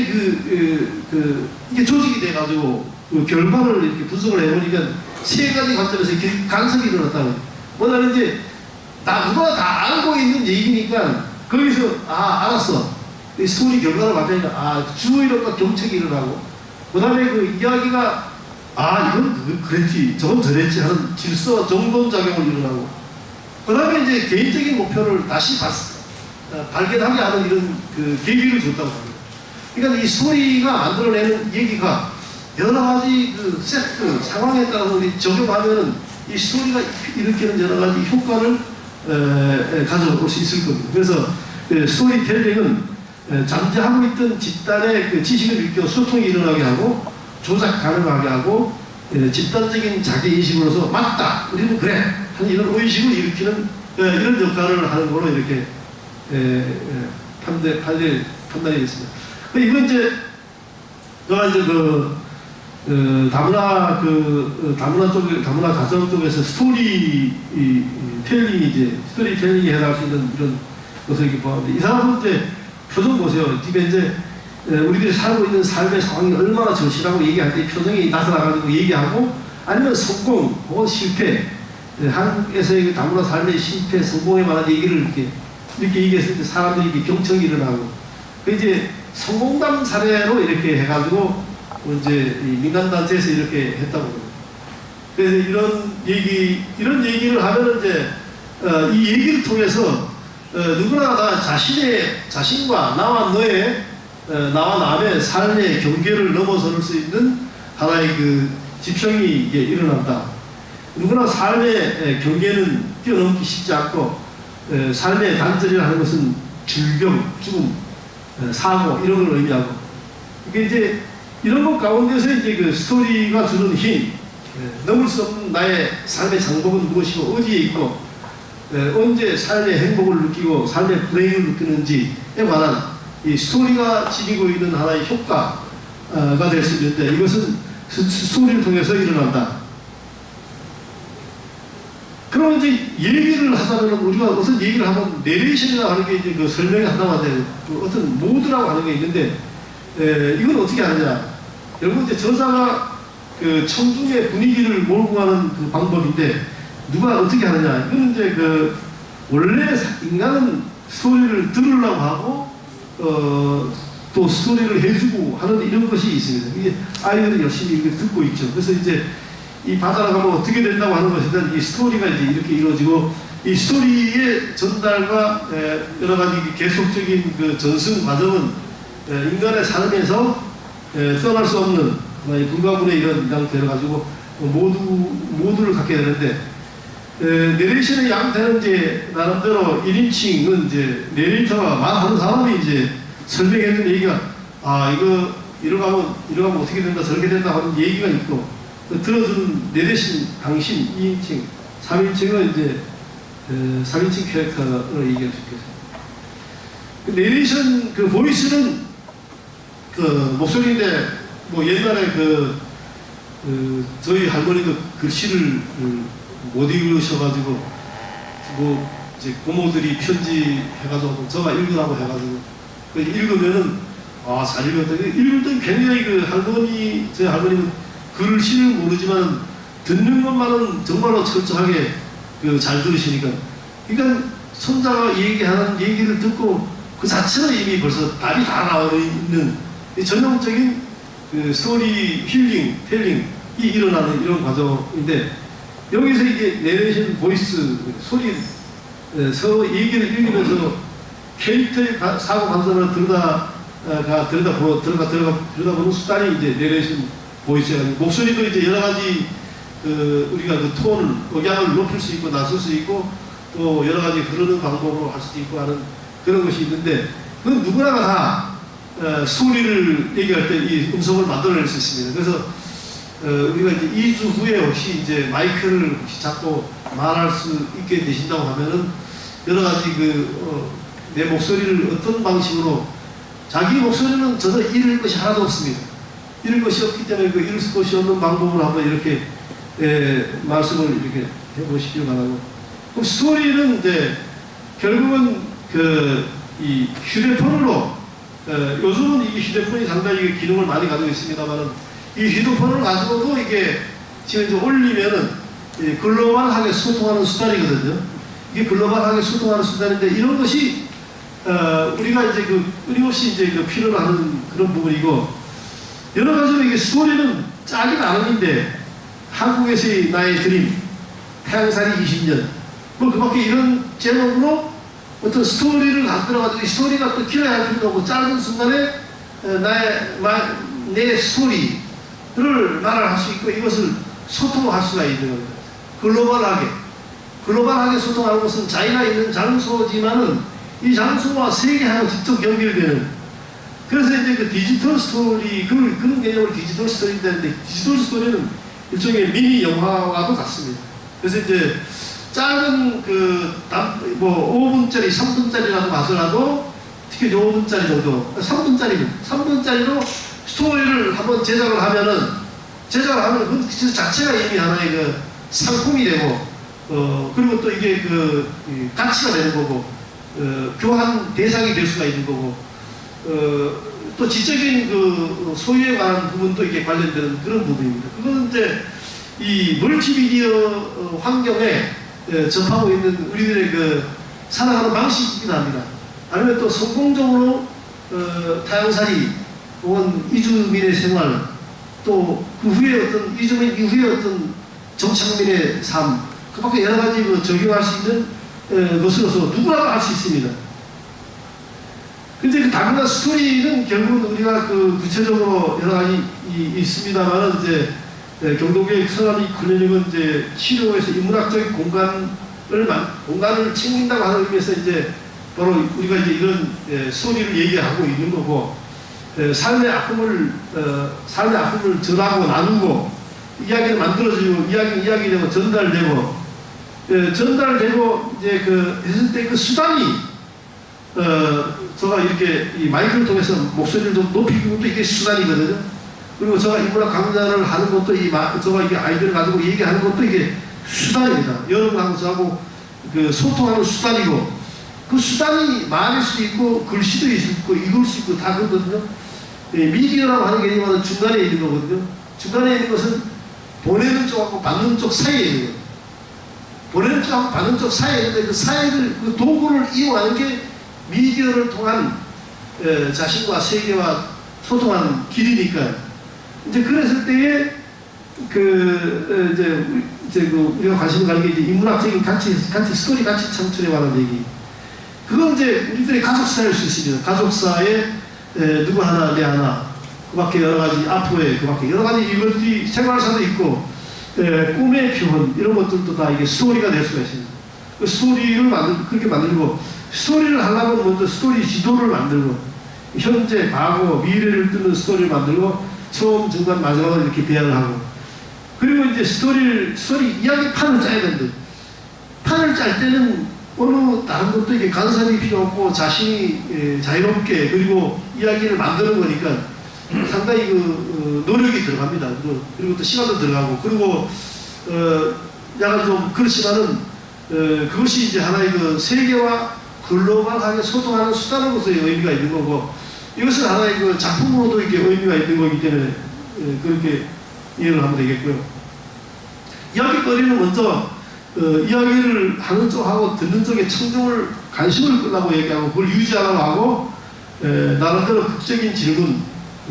A: 이게 조직이 돼가지고 결과를 이렇게 분석을 해보니까 세 가지 관점에서 이렇게 간섭이 일어났다는. 뭐냐면 이제 누구나 다 알고 있는 얘기니까 거기서 알았어. 이 스토리 결과를 맞으니까 주어 이론과 경책이 일어나고 그 다음에 그 이야기가 이건 그랬지 저건 저랬지 하는 질서 정돈작용을 일어나고 그 다음에 이제 개인적인 목표를 다시 발견하게 하는 이런 계기를 줬다고 합니다. 그러니까 이 스토리가 만들어내는 얘기가 여러 가지 세트, 상황에 따라서 적용하면은 이 스토리가 일으키는 여러 가지 효과를 가져올 수 있을 겁니다. 그래서 스토리텔링은 잠재하고 있던 집단의 지식을 일깨워 소통이 일어나게 하고 조작 가능하게 하고 집단적인 자기인식으로서 맞다, 우리는 그래 하는 이런 의식을 일으키는 이런 역할을 하는 걸로 이렇게 판단이 됐습니다. 이건 이제 다문화 다문화 가정 쪽에서 스토리텔링이 해나갈 수 있는 이런 것을 이렇게 보았는데 이 사람은 이제 표정 보세요. 집에 이제 우리들이 살고 있는 삶의 상황이 얼마나 절실하고 얘기할 때 표정이 나타나가지고 얘기하고 아니면 성공 혹은 실패, 한국에서의 다문화 삶의 실패, 성공에 관한 얘기를 이렇게 얘기했을 때 사람들이 이렇게 경청이 일어나고 이제 성공담 사례로 이렇게 해가지고 이제 민간단체에서 이렇게 했다고 합니다. 그래서 이런 얘기를 하면 이제 이 얘기를 통해서 누구나 다 자신과 나와 남의 삶의 경계를 넘어설 수 있는 하나의 지평이 이게 일어난다. 누구나 삶의 경계는 뛰어넘기 쉽지 않고 삶의 단절이라는 것은 질병, 죽음, 사고 이런 걸 의미하고 이게 이제 이런 것 가운데서 이제 스토리가 주는 힘, 넘을 수 없는 나의 삶의 장벽은 무엇이고 어디에 있고 언제 삶의 행복을 느끼고 삶의 불행을 느끼는지에 관한 이 스토리가 지니고 있는 하나의 효과가 될 수 있는데 이것은 스토리를 통해서 일어난다. 그러면 이제 얘기를 하자면 우리가 어떤 얘기를 하면 내레이션이라고 하는 게 이제 설명이 한다고 하는데 어떤 모드라고 하는 게 있는데 이건 어떻게 하느냐. 여러분 이제 저자가 청중의 분위기를 몰고 가는 방법인데 누가 어떻게 하느냐. 이거는 이제 원래 인간은 스토리를 들으려고 하고 또 스토리를 해주고 하는 이런 것이 있습니다. 이게 아이들은 열심히 이렇게 듣고 있죠. 그래서 이제 이 바다로 가면 어떻게 된다고 하는 것이든 이 스토리가 이제 이렇게 이루어지고 이 스토리의 전달과 여러 가지 계속적인 전승 과정은 인간의 삶에서 떠날 수 없는 불가분의 이런 양태를 가지고 모두를 갖게 되는데 내레이션의 양태는 이제 나름대로 1인칭은 이제 내레이터가 말하는 사람이 이제 설명해주는 얘기가 이러고 하면 어떻게 된다 저렇게 된다 하는 얘기가 있고 들어주는 내레이션 당신 2인칭 3인칭은 이제 3인칭 캐릭터로 얘기할 수 있겠습니다. 내레이션 보이스는 목소리인데 옛날에 저희 할머니도 글씨를 못 읽으셔가지고 이제 고모들이 편지해가지고 저가 읽으라고 해가지고 읽으면은 잘 읽었다. 읽을 때 굉장히 저희 할머니는 글씨를 모르지만 듣는 것만은 정말로 철저하게 잘 들으시니까 그러니까 손자가 얘기하는 얘기를 듣고 그 자체로 이미 벌써 답이 다 나와 있는 전형적인 스토리 힐링, 텔링 일어나는 이런 과정인데, 여기서 이게 내레이션 보이스 소리 서로 얘기를 읽으면서 캐릭터의 사고 감성을 들여다보는 수단이 이제 내레이션 보이스가, 목소리도 이제 여러 가지 우리가 그 톤을, 억양을 높일 수 있고 낮출 수 있고 또 여러 가지 흐르는 방법으로 할 수도 있고 하는 그런 것이 있는데, 그건 누구나가 다 스토리를 얘기할 때 이 음성을 만들어낼 수 있습니다. 그래서 우리가 이제 2주 후에 혹시 이제 마이크를 혹시 잡고 말할 수 있게 되신다고 하면은 여러 가지 내 목소리를 어떤 방식으로, 자기 목소리는 저도 잃을 것이 하나도 없습니다. 잃을 것이 없기 때문에 그 잃을 것이 없는 방법으로 한번 이렇게 말씀을 이렇게 해보시길 바라고. 그럼 스토리는 이제 결국은 이 휴대폰으로, 요즘은 이게 휴대폰이 상당히 기능을 많이 가지고 있습니다만은, 이 휴대폰을 가지고도 이게 지금 이제 올리면은 글로벌하게 소통하는 수단이거든요. 이게 글로벌하게 소통하는 수단인데, 이런 것이 우리가 이제 끊임없이 이제 필요로 하는 그런 부분이고, 여러 가지로 이게 스토리는 짜기 나름인데, 한국에서의 나의 드림, 태양살이 20년, 뭐 그밖에 이런 제목으로 어떤 스토리를 만들어가지고 이 스토리가 또 길어야 할 필요도 없고, 짧은 순간에 내 스토리를 말을 할 수 있고 이것을 소통할 수가 있는 겁니다. 글로벌하게 소통하는 것은 자기가 있는 장소지만은 이 장소와 세계하고 직접 연결되는, 그래서 이제 그 디지털 스토리, 그런 개념을 디지털 스토리인데 하는데, 디지털 스토리는 일종의 미니 영화와도 같습니다. 그래서 이제 짧은 5분짜리, 3분짜리라도 봐서라도, 특히 5분짜리 정도, 3분짜리로 스토리를 한번 제작을 하면 그 자체가 이미 하나의 그 상품이 되고, 그리고 또 이게 가치가 되는 거고, 교환 대상이 될 수가 있는 거고, 또 지적인 소유에 관한 부분도 이게 관련되는 그런 부분입니다. 그거는 이제 이 멀티미디어 환경에 접하고 있는 우리들의 살아가는 방식이기도 합니다. 아니면 또 성공적으로 타향살이 혹은 이주민의 생활, 또 그 후에 어떤 이주민 이후에 어떤 정착민의 삶, 그 밖에 여러 가지 적용할 수 있는 것으로서 누구라도 할 수 있습니다. 근데 다문화 스토리는 결국은 우리가 구체적으로 여러 가지 있습니다만, 이제 경동교육 선언이 클리닉은 이제 치료에서 인문학적인 공간을 챙긴다고 하는 의미에서 이제 바로 우리가 이제 이런 스토리를 얘기하고 있는 거고, 삶의 아픔을 전하고 나누고 이야기를 만들어지고 이야기되고 전달되고 이제 했을 때 그 수단이 제가 이렇게 이 마이크를 통해서 목소리를 좀 높이는 것도 이게 수단이거든요. 그리고 제가 인문학 강좌를 하는 것도 제가 이게 아이디어를 가지고 얘기하는 것도 이게 수단입니다. 여러분하고 저하고 소통하는 수단이고, 그 수단이 말일 수도 있고 글씨도 있고 읽을 수 있고 다 그렇거든요. 미디어라고 하는 개념은 중간에 있는 거거든요. 중간에 있는 것은 보내는 쪽하고 받는 쪽 사이에 있는 거예요. 보내는 쪽하고 받는 쪽 사이에 있는데, 그 사이를, 그 도구를 이용하는 게 미디어를 통한 자신과 세계와 소통하는 길이니까, 이제 그랬을 때에 이제 우리가 관심을 가는 게 이제 인문학적인 스토리 가치 창출에 관한 얘기. 그건 이제 우리들의 가족사일 수 있습니다. 가족사에 누구 하나 내 하나, 그 밖에 여러 가지 아포에, 그 밖에 여러 가지 이것들이 생활사도 있고, 꿈의 표현 이런 것들도 다 이게 스토리가 될 수가 있습니다. 그 스토리를 그렇게 만들고, 스토리를 하려면 먼저 스토리 지도를 만들고, 현재, 과거, 미래를 뜨는 스토리를 만들고, 처음, 중간, 마지막을 이렇게 배열을 하고, 그리고 이제 스토리 이야기 판을 짜야 되는데, 판을 짤 때는 어느 다른 것도 이게 간섭이 필요 없고 자신이 자유롭게 그리고 이야기를 만드는 거니까 상당히 노력이 들어갑니다. 그리고 또 시간도 들어가고, 그리고 약간 좀 그렇지만은 그것이 이제 하나의 세계와 글로벌하게 소통하는 수단으로서의 의미가 있는 거고, 이것은 하나의 작품으로도 이렇게 의미가 있는 거기 때문에 그렇게 이해를 하면 되겠고요. 이야기거리는 먼저 이야기를 하는 쪽하고 듣는 쪽에 관심을 끌라고 얘기하고, 그걸 유지하라고 하고, 나름대로 극적인 질문,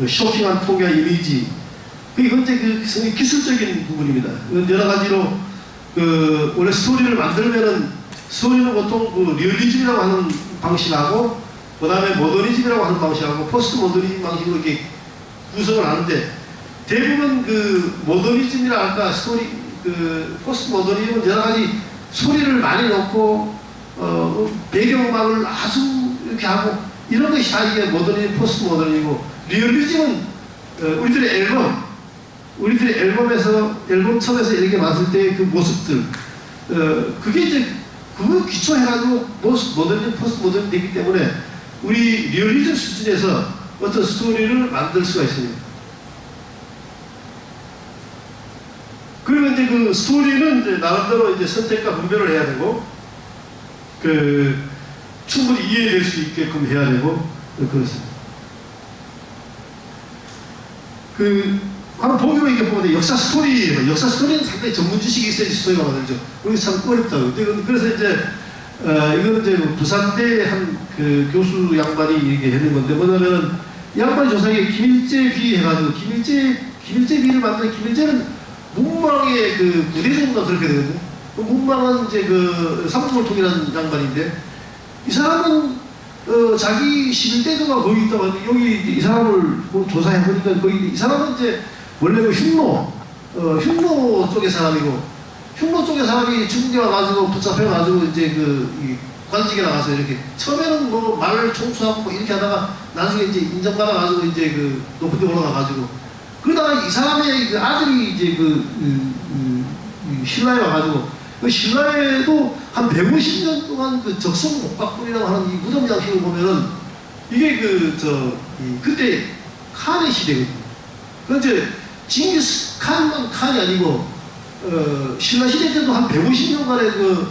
A: 쇼킹한 통계 이미지, 이건 이제 그 상당히 기술적인 부분입니다. 여러 가지로 원래 스토리를 만들면은 스토리는 보통 그 리얼리즘이라고 하는 방식하고 그 다음에 모더니즘이라고 하는 방식하고 포스트 모더니즘 방식으로 이렇게 구성을 하는데 대부분 그 모더니즘이라 할까 스토리 그 포스트 모더니즘은 여러 가지 소리를 많이 넣고 배경음악을 아주 이렇게 하고 이런 것이 다 이게 모더니즘 포스트 모더니즘이고 리얼리즘은 우리들의 앨범에서 앨범첩에서 이렇게 봤을 때 그 모습들 그게 이제 그걸 기초해가지고 모더니즘 포스트 모더니즘 되기 때문에 우리 리얼리즘 수준에서 어떤 스토리를 만들 수가 있습니다. 그리고 이제 그 스토리는 이제 나름대로 이제 선택과 분별을 해야 되고 충분히 이해될 수 있게끔 해야 되고 그렇습니다. 한번 보기로 이렇게 보면 역사 스토리예요. 역사 스토리는 상당히 전문 지식이 있어야지 스토리가 만들죠. 그게 참 어렵다고. 그래서 이제 이거는 이제 부산대 한 그 교수 양반이 이렇게 했는 건데 뭐냐면은 양반이 조사에 김일제 비 해가지고 김일제 비를 만든 김일제는 문망의 그 부대장인가 그렇게 되거든요. 그 문망은 이제 그 삼국을 양반인데 이 사람은 자기 11대조가 거기 있다고 하는데 여기 이 사람을 뭐 조사해보니까 거기 이 사람은 이제 원래 그 흉노 쪽의 사람이고 흉노 쪽의 사람이 중국에 와가지고 붙잡혀가지고 이제 이 관직에 나가서 이렇게 처음에는 뭐 말을 총수하고 뭐 이렇게 하다가 나중에 이제 인정받아가지고 이제 그 높은 데 올라가가지고 그러다가 이 사람의 그 아들이 이제 신라에 와가지고 그 신라에도 한 150년 동안 그 적성목각군이라고 하는 이 무덤 양식을 보면은 이게 그때 칸의 시대거든요. 그 이제 징기스 칸만 칸이 아니고 신라 시대 때도 한 150년간의 그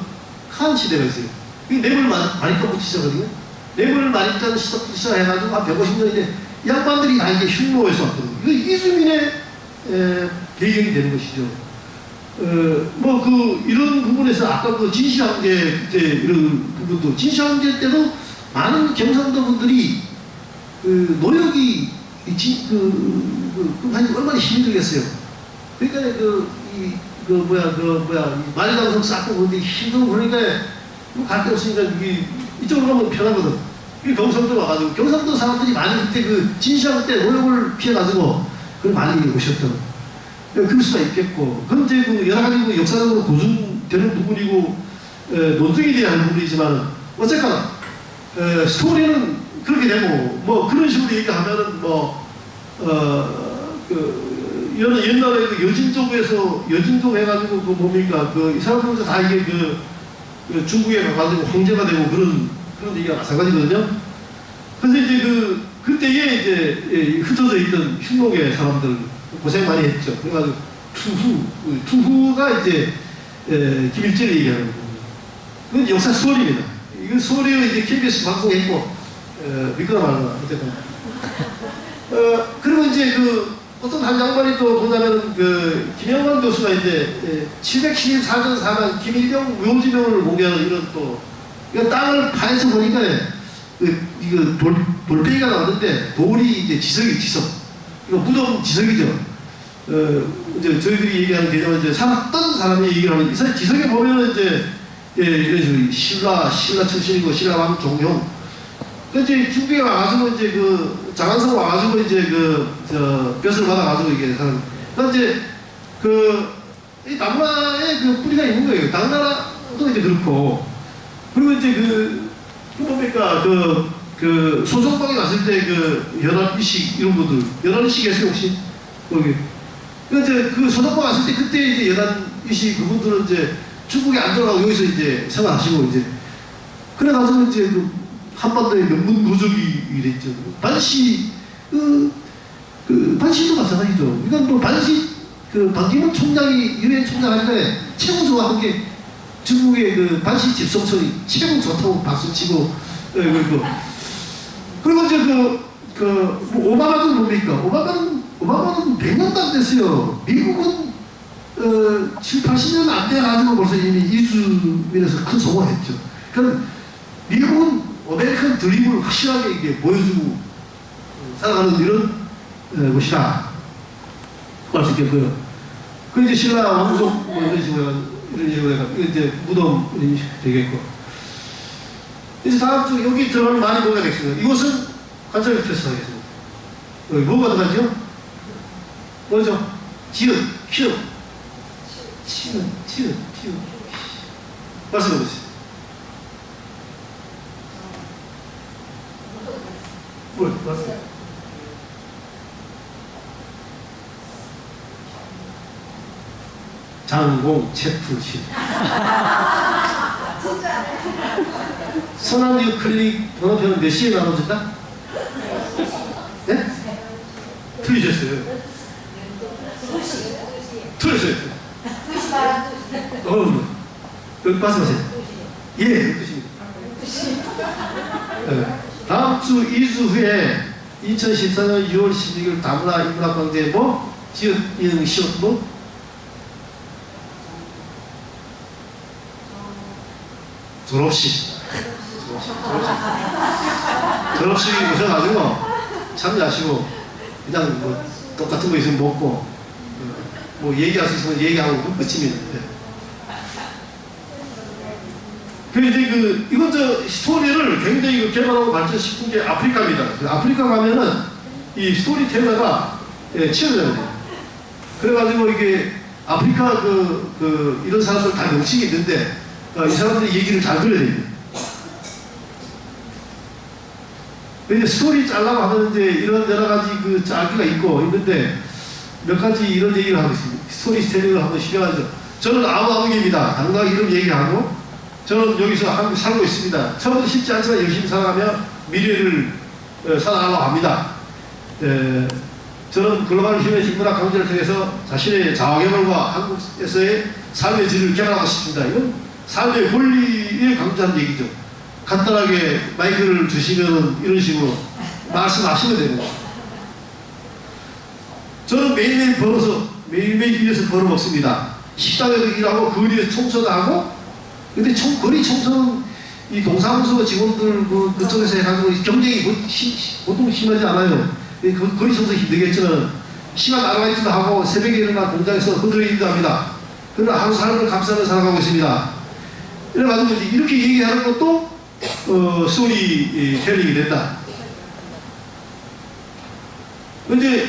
A: 칸 시대가 있어요. 이 뇌물 마니또부터 시작하거든요. 뇌물 마니또는 시작부터 시작해가지고 한 150년인데 양반들이 다 이제 흉노에서 왔거든요. 이거 이주민의 배경이 되는 것이죠. 이런 부분에서 아까 그 진시황제 그때 이런 부분도 진시황제 때도 많은 경상도 분들이 노역이 얼마나 힘이 들겠어요. 그러니까 만리장성 쌓고 그런데 힘들고 그러니까 갈 데 없으니까 이쪽으로 가면 편하거든. 경상도 와가지고 경상도 사람들이 많이 그때 그 진시황 때 노역을 피해가지고 많이 오셨던. 그럴 수가 있겠고, 그건 이제 여러 가지 역사적으로 고증되는 부분이고, 논증이 돼야 하는 부분이지만, 어쨌거나, 스토리는 그렇게 되고, 그런 식으로 얘기하면은, 옛날에 여진족 해가지고, 뭡니까, 이 사람들도 다 이게 중국에 가가지고 황제가 되고 그런 얘기가 마찬가지거든요. 그래서 이제 그때에 이제 흩어져 있던 흉노계 사람들, 고생 많이 했죠. 그래가지고 투후가 이제 김일제를 얘기하는 거예요. 그건 역사 스토리입니다. 이건 스토리를 이제 KBS 방송했고 믿거나 말거나 어쨌든 그리고 이제 어떤 한 양반이 또 보자면 김영환 교수가 이제 714전 4만 김일경 묘지명을 공개하는 이런 또 이거 땅을 파해서 보니까 이거 돌덩이가 나왔는데 돌이 이제 지석 이거 무덤 지석이죠. 이제 저희들이 얘기하는 개념은 이제 살았던 사람이 얘기를 하는, 이 사람 지석에 보면은 이제, 이런 식으로 신라 출신이고, 신라 왕 종용. 이제 중국에 와가지고 이제 장안성 와가지고 이제 벼슬 받아가지고 이게 사람. 이제 이 당나라에 뿌리가 있는 거예요. 당나라도 이제 그렇고. 그리고 이제 뭡니까, 소정방에 갔을 때 연합의식 이런 분들, 연합의식 했어요, 혹시? 거기. 이제 소정방 갔을 때 그때 이제 연합의식 그분들은 이제 중국에 안 들어가고 여기서 이제 생활하시고 이제. 그래가지고 이제 한반도의 명문 고족이 됐죠. 반시, 반시도 마찬가지죠. 그러니까 반시, 반기문 총장이 유엔 총장 할 때 최고 좋아한 게 중국의 반시 집성촌이 최고 좋다고 박수치고, 그리고 이제 오바마는 뭡니까? 오바마는 100년도 안 됐어요. 미국은 7, 80년 안 돼가지고 벌써 이미 이주민에서 큰 성공을 했죠. 그러니까 미국은 아메리칸 드림을 확실하게 이게 보여주고 살아가는 이런 곳이다. 할 수 있겠고요. 그 이제 신라 왕족 뭐 이런 식으로 해가 이제 무덤 이런 식으로 되겠고. 이제 다음 주 여기 들어가면 많이 보게 되겠습니다. 이곳은 관찰 패스 하겠습니다. 여기 뭐가 들어가죠? 뭐죠? 지읒, 키읔, 치읒. 말씀해 보세요. 뭘 말씀해? 장공, 체프, 시. 선한 유클릭 번호표는 몇 시에 나눠진다? 네? 틀리셨어요. 틀렸어요. 여기 말씀하세요. 예, 12시입니다. 다음 주 2주 후에 2014년 6월 16일 다문화 인문학광제 뭐? 지읒, 이응, 시옷 뭐? 졸업식 오셔가지고 참여하시고 그냥 뭐 똑같은 거 있으면 먹고 뭐 얘기할 수 있으면 얘기하고 끝입니다. 네. 그 이제 이건 스토리를 굉장히 개발하고 발전시킨 게 아프리카입니다. 아프리카 가면은 이 스토리텔러가 치어져야 돼요. 그래가지고 이게 아프리카 이런 사람들 다 명칭이 있는데 이 사람들이 얘기를 잘 들어야 됩니다. 이제 스토리 짜려고 하면 이제 이런 여러 가지 짜기가 있는데 몇 가지 이런 얘기를 하고 있습니다. 스토리텔링을 한번 시작하죠. 저는 아무아무개입니다. 당당 이름 얘기하고 저는 여기서 한국 살고 있습니다. 처음부터 쉽지 않지만 열심히 살아가며 미래를 살아가려고 합니다. 저는 글로벌 휴머니티 인문학 강좌를 통해서 자신의 자아개발과 한국에서의 삶의 질을 개발하고 싶습니다. 이건 삶의 권리에 강조하는 얘기죠. 간단하게 마이크를 주시면 이런 식으로 말씀하시면 되는 거죠. 저는 매일매일 일해서 벌어먹습니다. 식당에도 일하고 거리에서 청소도 하고 근데 거리 청소는 이 동사무소 직원들 그쪽에서 해가지고 경쟁이 보통 심하지 않아요. 거리 청소 힘들겠지만 시간 아르바이트도 하고 새벽에 일어나 공장에서 허드렛 일도 합니다. 그러나 하루 삶을 감싸며 살아가고 있습니다. 이래가지고 이렇게 얘기하는 것도 스토리 텔링이 된다. 근데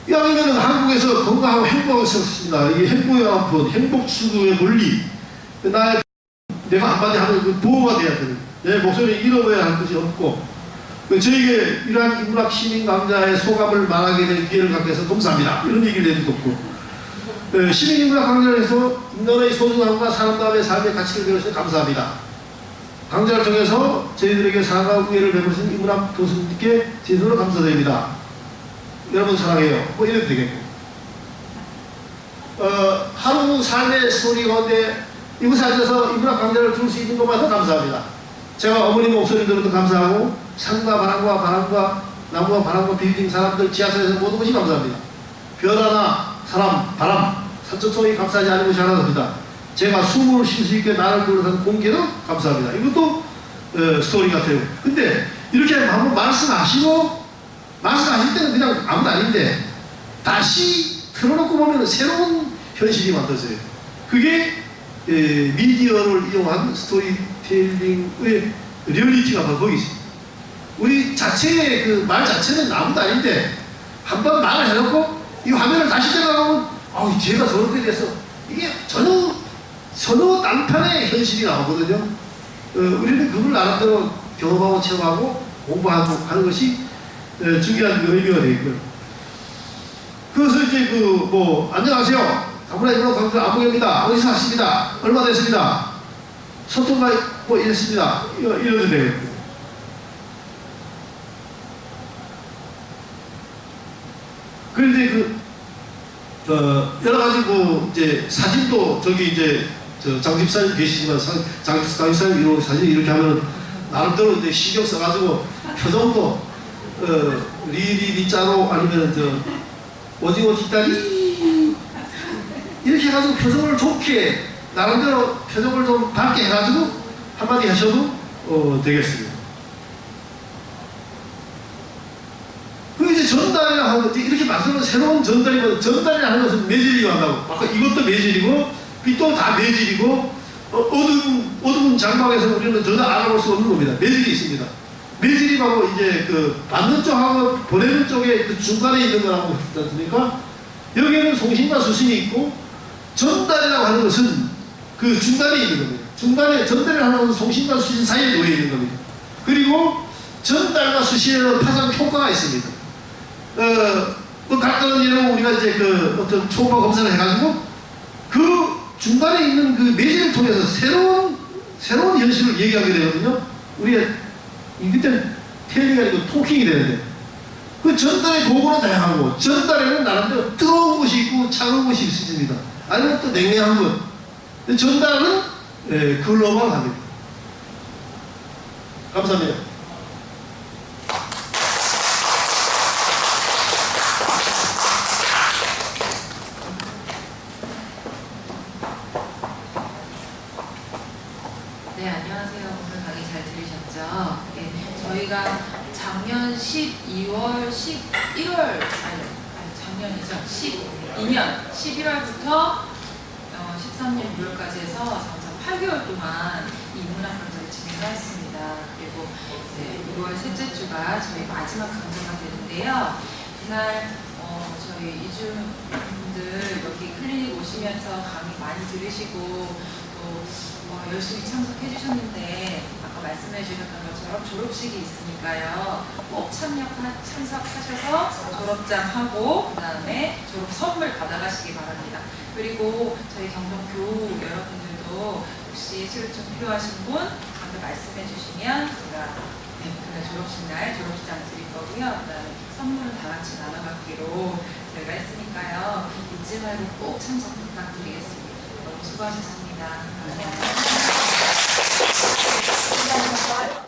A: 이왕이면 한국에서 건강하고 행복하게 살았습니다. 이게 행복의 행복 추구의 원리. 내가 한마디 하면 보호가 돼야 되는. 내 목소리를 잃어버려야 할 것이 없고. 저에게 이러한 인문학 시민 강좌의 소감을 말하게 된 기회를 갖게 해서 감사합니다. 이런 얘기를 해주셨고. 시민 인문학 강좌를 해서 인간의 소중함과 사람다움의 삶의 가치를 배우셔서 감사합니다. 강좌를 통해서 저희들에게 사랑과 우애를 베푸신 인문학 교수님께 진심으로 감사드립니다. 여러분 사랑해요. 뭐 이래도 되겠고. 하루 삶의 스토리 가운데 이곳에 앉아서 인문학 강좌를 들을 수 있는 것만도 감사합니다. 제가 어머님 목소리 들어도 감사하고 산과 바람과 나무와 바람과 빌딩 사람들 지하철에서 모든 것이 감사합니다. 별 하나 사람 바람 산천송이 감사하지 않은 것이 하나도 없습니다. 제가 숨을 쉴 수 있게 나를 불러서 공기도 감사합니다. 이것도 스토리 같아요. 근데 이렇게 한번 말씀하시고 말씀하실 때는 그냥 아무도 아닌데 다시 틀어놓고 보면 새로운 현실이 만들어져요. 그게 미디어를 이용한 스토리텔링의 리얼리티가 바로 거기 있습니다. 우리 자체의 말 자체는 아무도 아닌데 한번 말을 해놓고 이 화면을 다시 생각하면 제가 저렇게 돼서 이게 전혀 딴판의 현실이 나오거든요. 우리는 그걸 나름대로 경험하고 체험하고 공부하고 하는 것이 중요한 의미가 되겠고요. 그래서 이제 안녕하세요. 다문화 인문학 강좌 안무개입니다. 어디서 왔습니다. 얼마 됐습니다. 소통가 이랬습니다. 이러도 되겠고. 그런데 여러 가지 이제 사진도 장 집사님 계시지만 장 집사님 이런 사진 이렇게 하면 나름대로 이제 신경 써가지고 표정도 리자로 아니면 오징어 뒷다리 이렇게 해가지고 표정을 좋게 나름대로 표정을 좀 밝게 해가지고 한마디 하셔도 되겠습니다. 이제 전달이라 하는 거지. 이렇게 말씀은 새로운 전달이고, 전달이라 하는 것은 매질이고 한다고. 아까 이것도 매질이고, 또 다 매질이고, 어두운 장막에서 우리는 전혀 알아볼 수 없는 겁니다. 매질이 있습니다. 매질이 바로 이제 그 받는 쪽하고 보내는 쪽에 그 중간에 있는 거라고 했지 않습니까? 여기에는 송신과 수신이 있고, 전달이라고 하는 것은 그 중간에 있는 겁니다. 중간에 전달을 하는 것은 송신과 수신 사이에 놓여 있는 겁니다. 그리고 전달과 수신에는 파장 효과가 있습니다. 뭐 간단한 예로 우리가 이제 그 어떤 초음파 검사를 해가지고 그 중간에 있는 그 매질을 통해서 새로운 현실을 얘기하게 되거든요. 우리가 그때 텔리가 아니고 토킹이 되는데 그 전달의 도구는 다양하고 전달에는 나름대로 뜨거운 것이 있고 차가운 것이 있습니다. 아니면 또 냉랭한 것. 근데 전달은 글로벌합니다. 감사합니다.
C: 네, 안녕하세요. 오늘 강의 잘 들으셨죠? 네, 저희가 작년 12월, 11월, 아니 작년이죠. 12년 11월부터 13년 6월까지 해서 장장 8개월 동안 이 문학 강좌를 진행하였습니다. 그리고 이제 6월 셋째 주가 저희 마지막 강좌가 되는데요. 그날 저희 이주분들 여기 클리닉 오시면서 강의 많이 들으시고 또 열심히 참석해 주셨는데 아까 말씀해 주셨던 것처럼 졸업식이 있으니까요. 꼭 참석하셔서 졸업장 하고 그 다음에 졸업 선물 받아가시기 바랍니다. 그리고 저희 경동교 여러분들도 혹시 수료증 필요하신 분 저한테 말씀해 주시면 제가 그날 졸업식 날 졸업장 드릴 거고요. 그 다음에 선물은 다 같이 나눠받기로 저희가 했으니까요. 잊지 말고 꼭 참석 부탁드리겠습니다. 너무 수고하셨습니다. 감사합니다.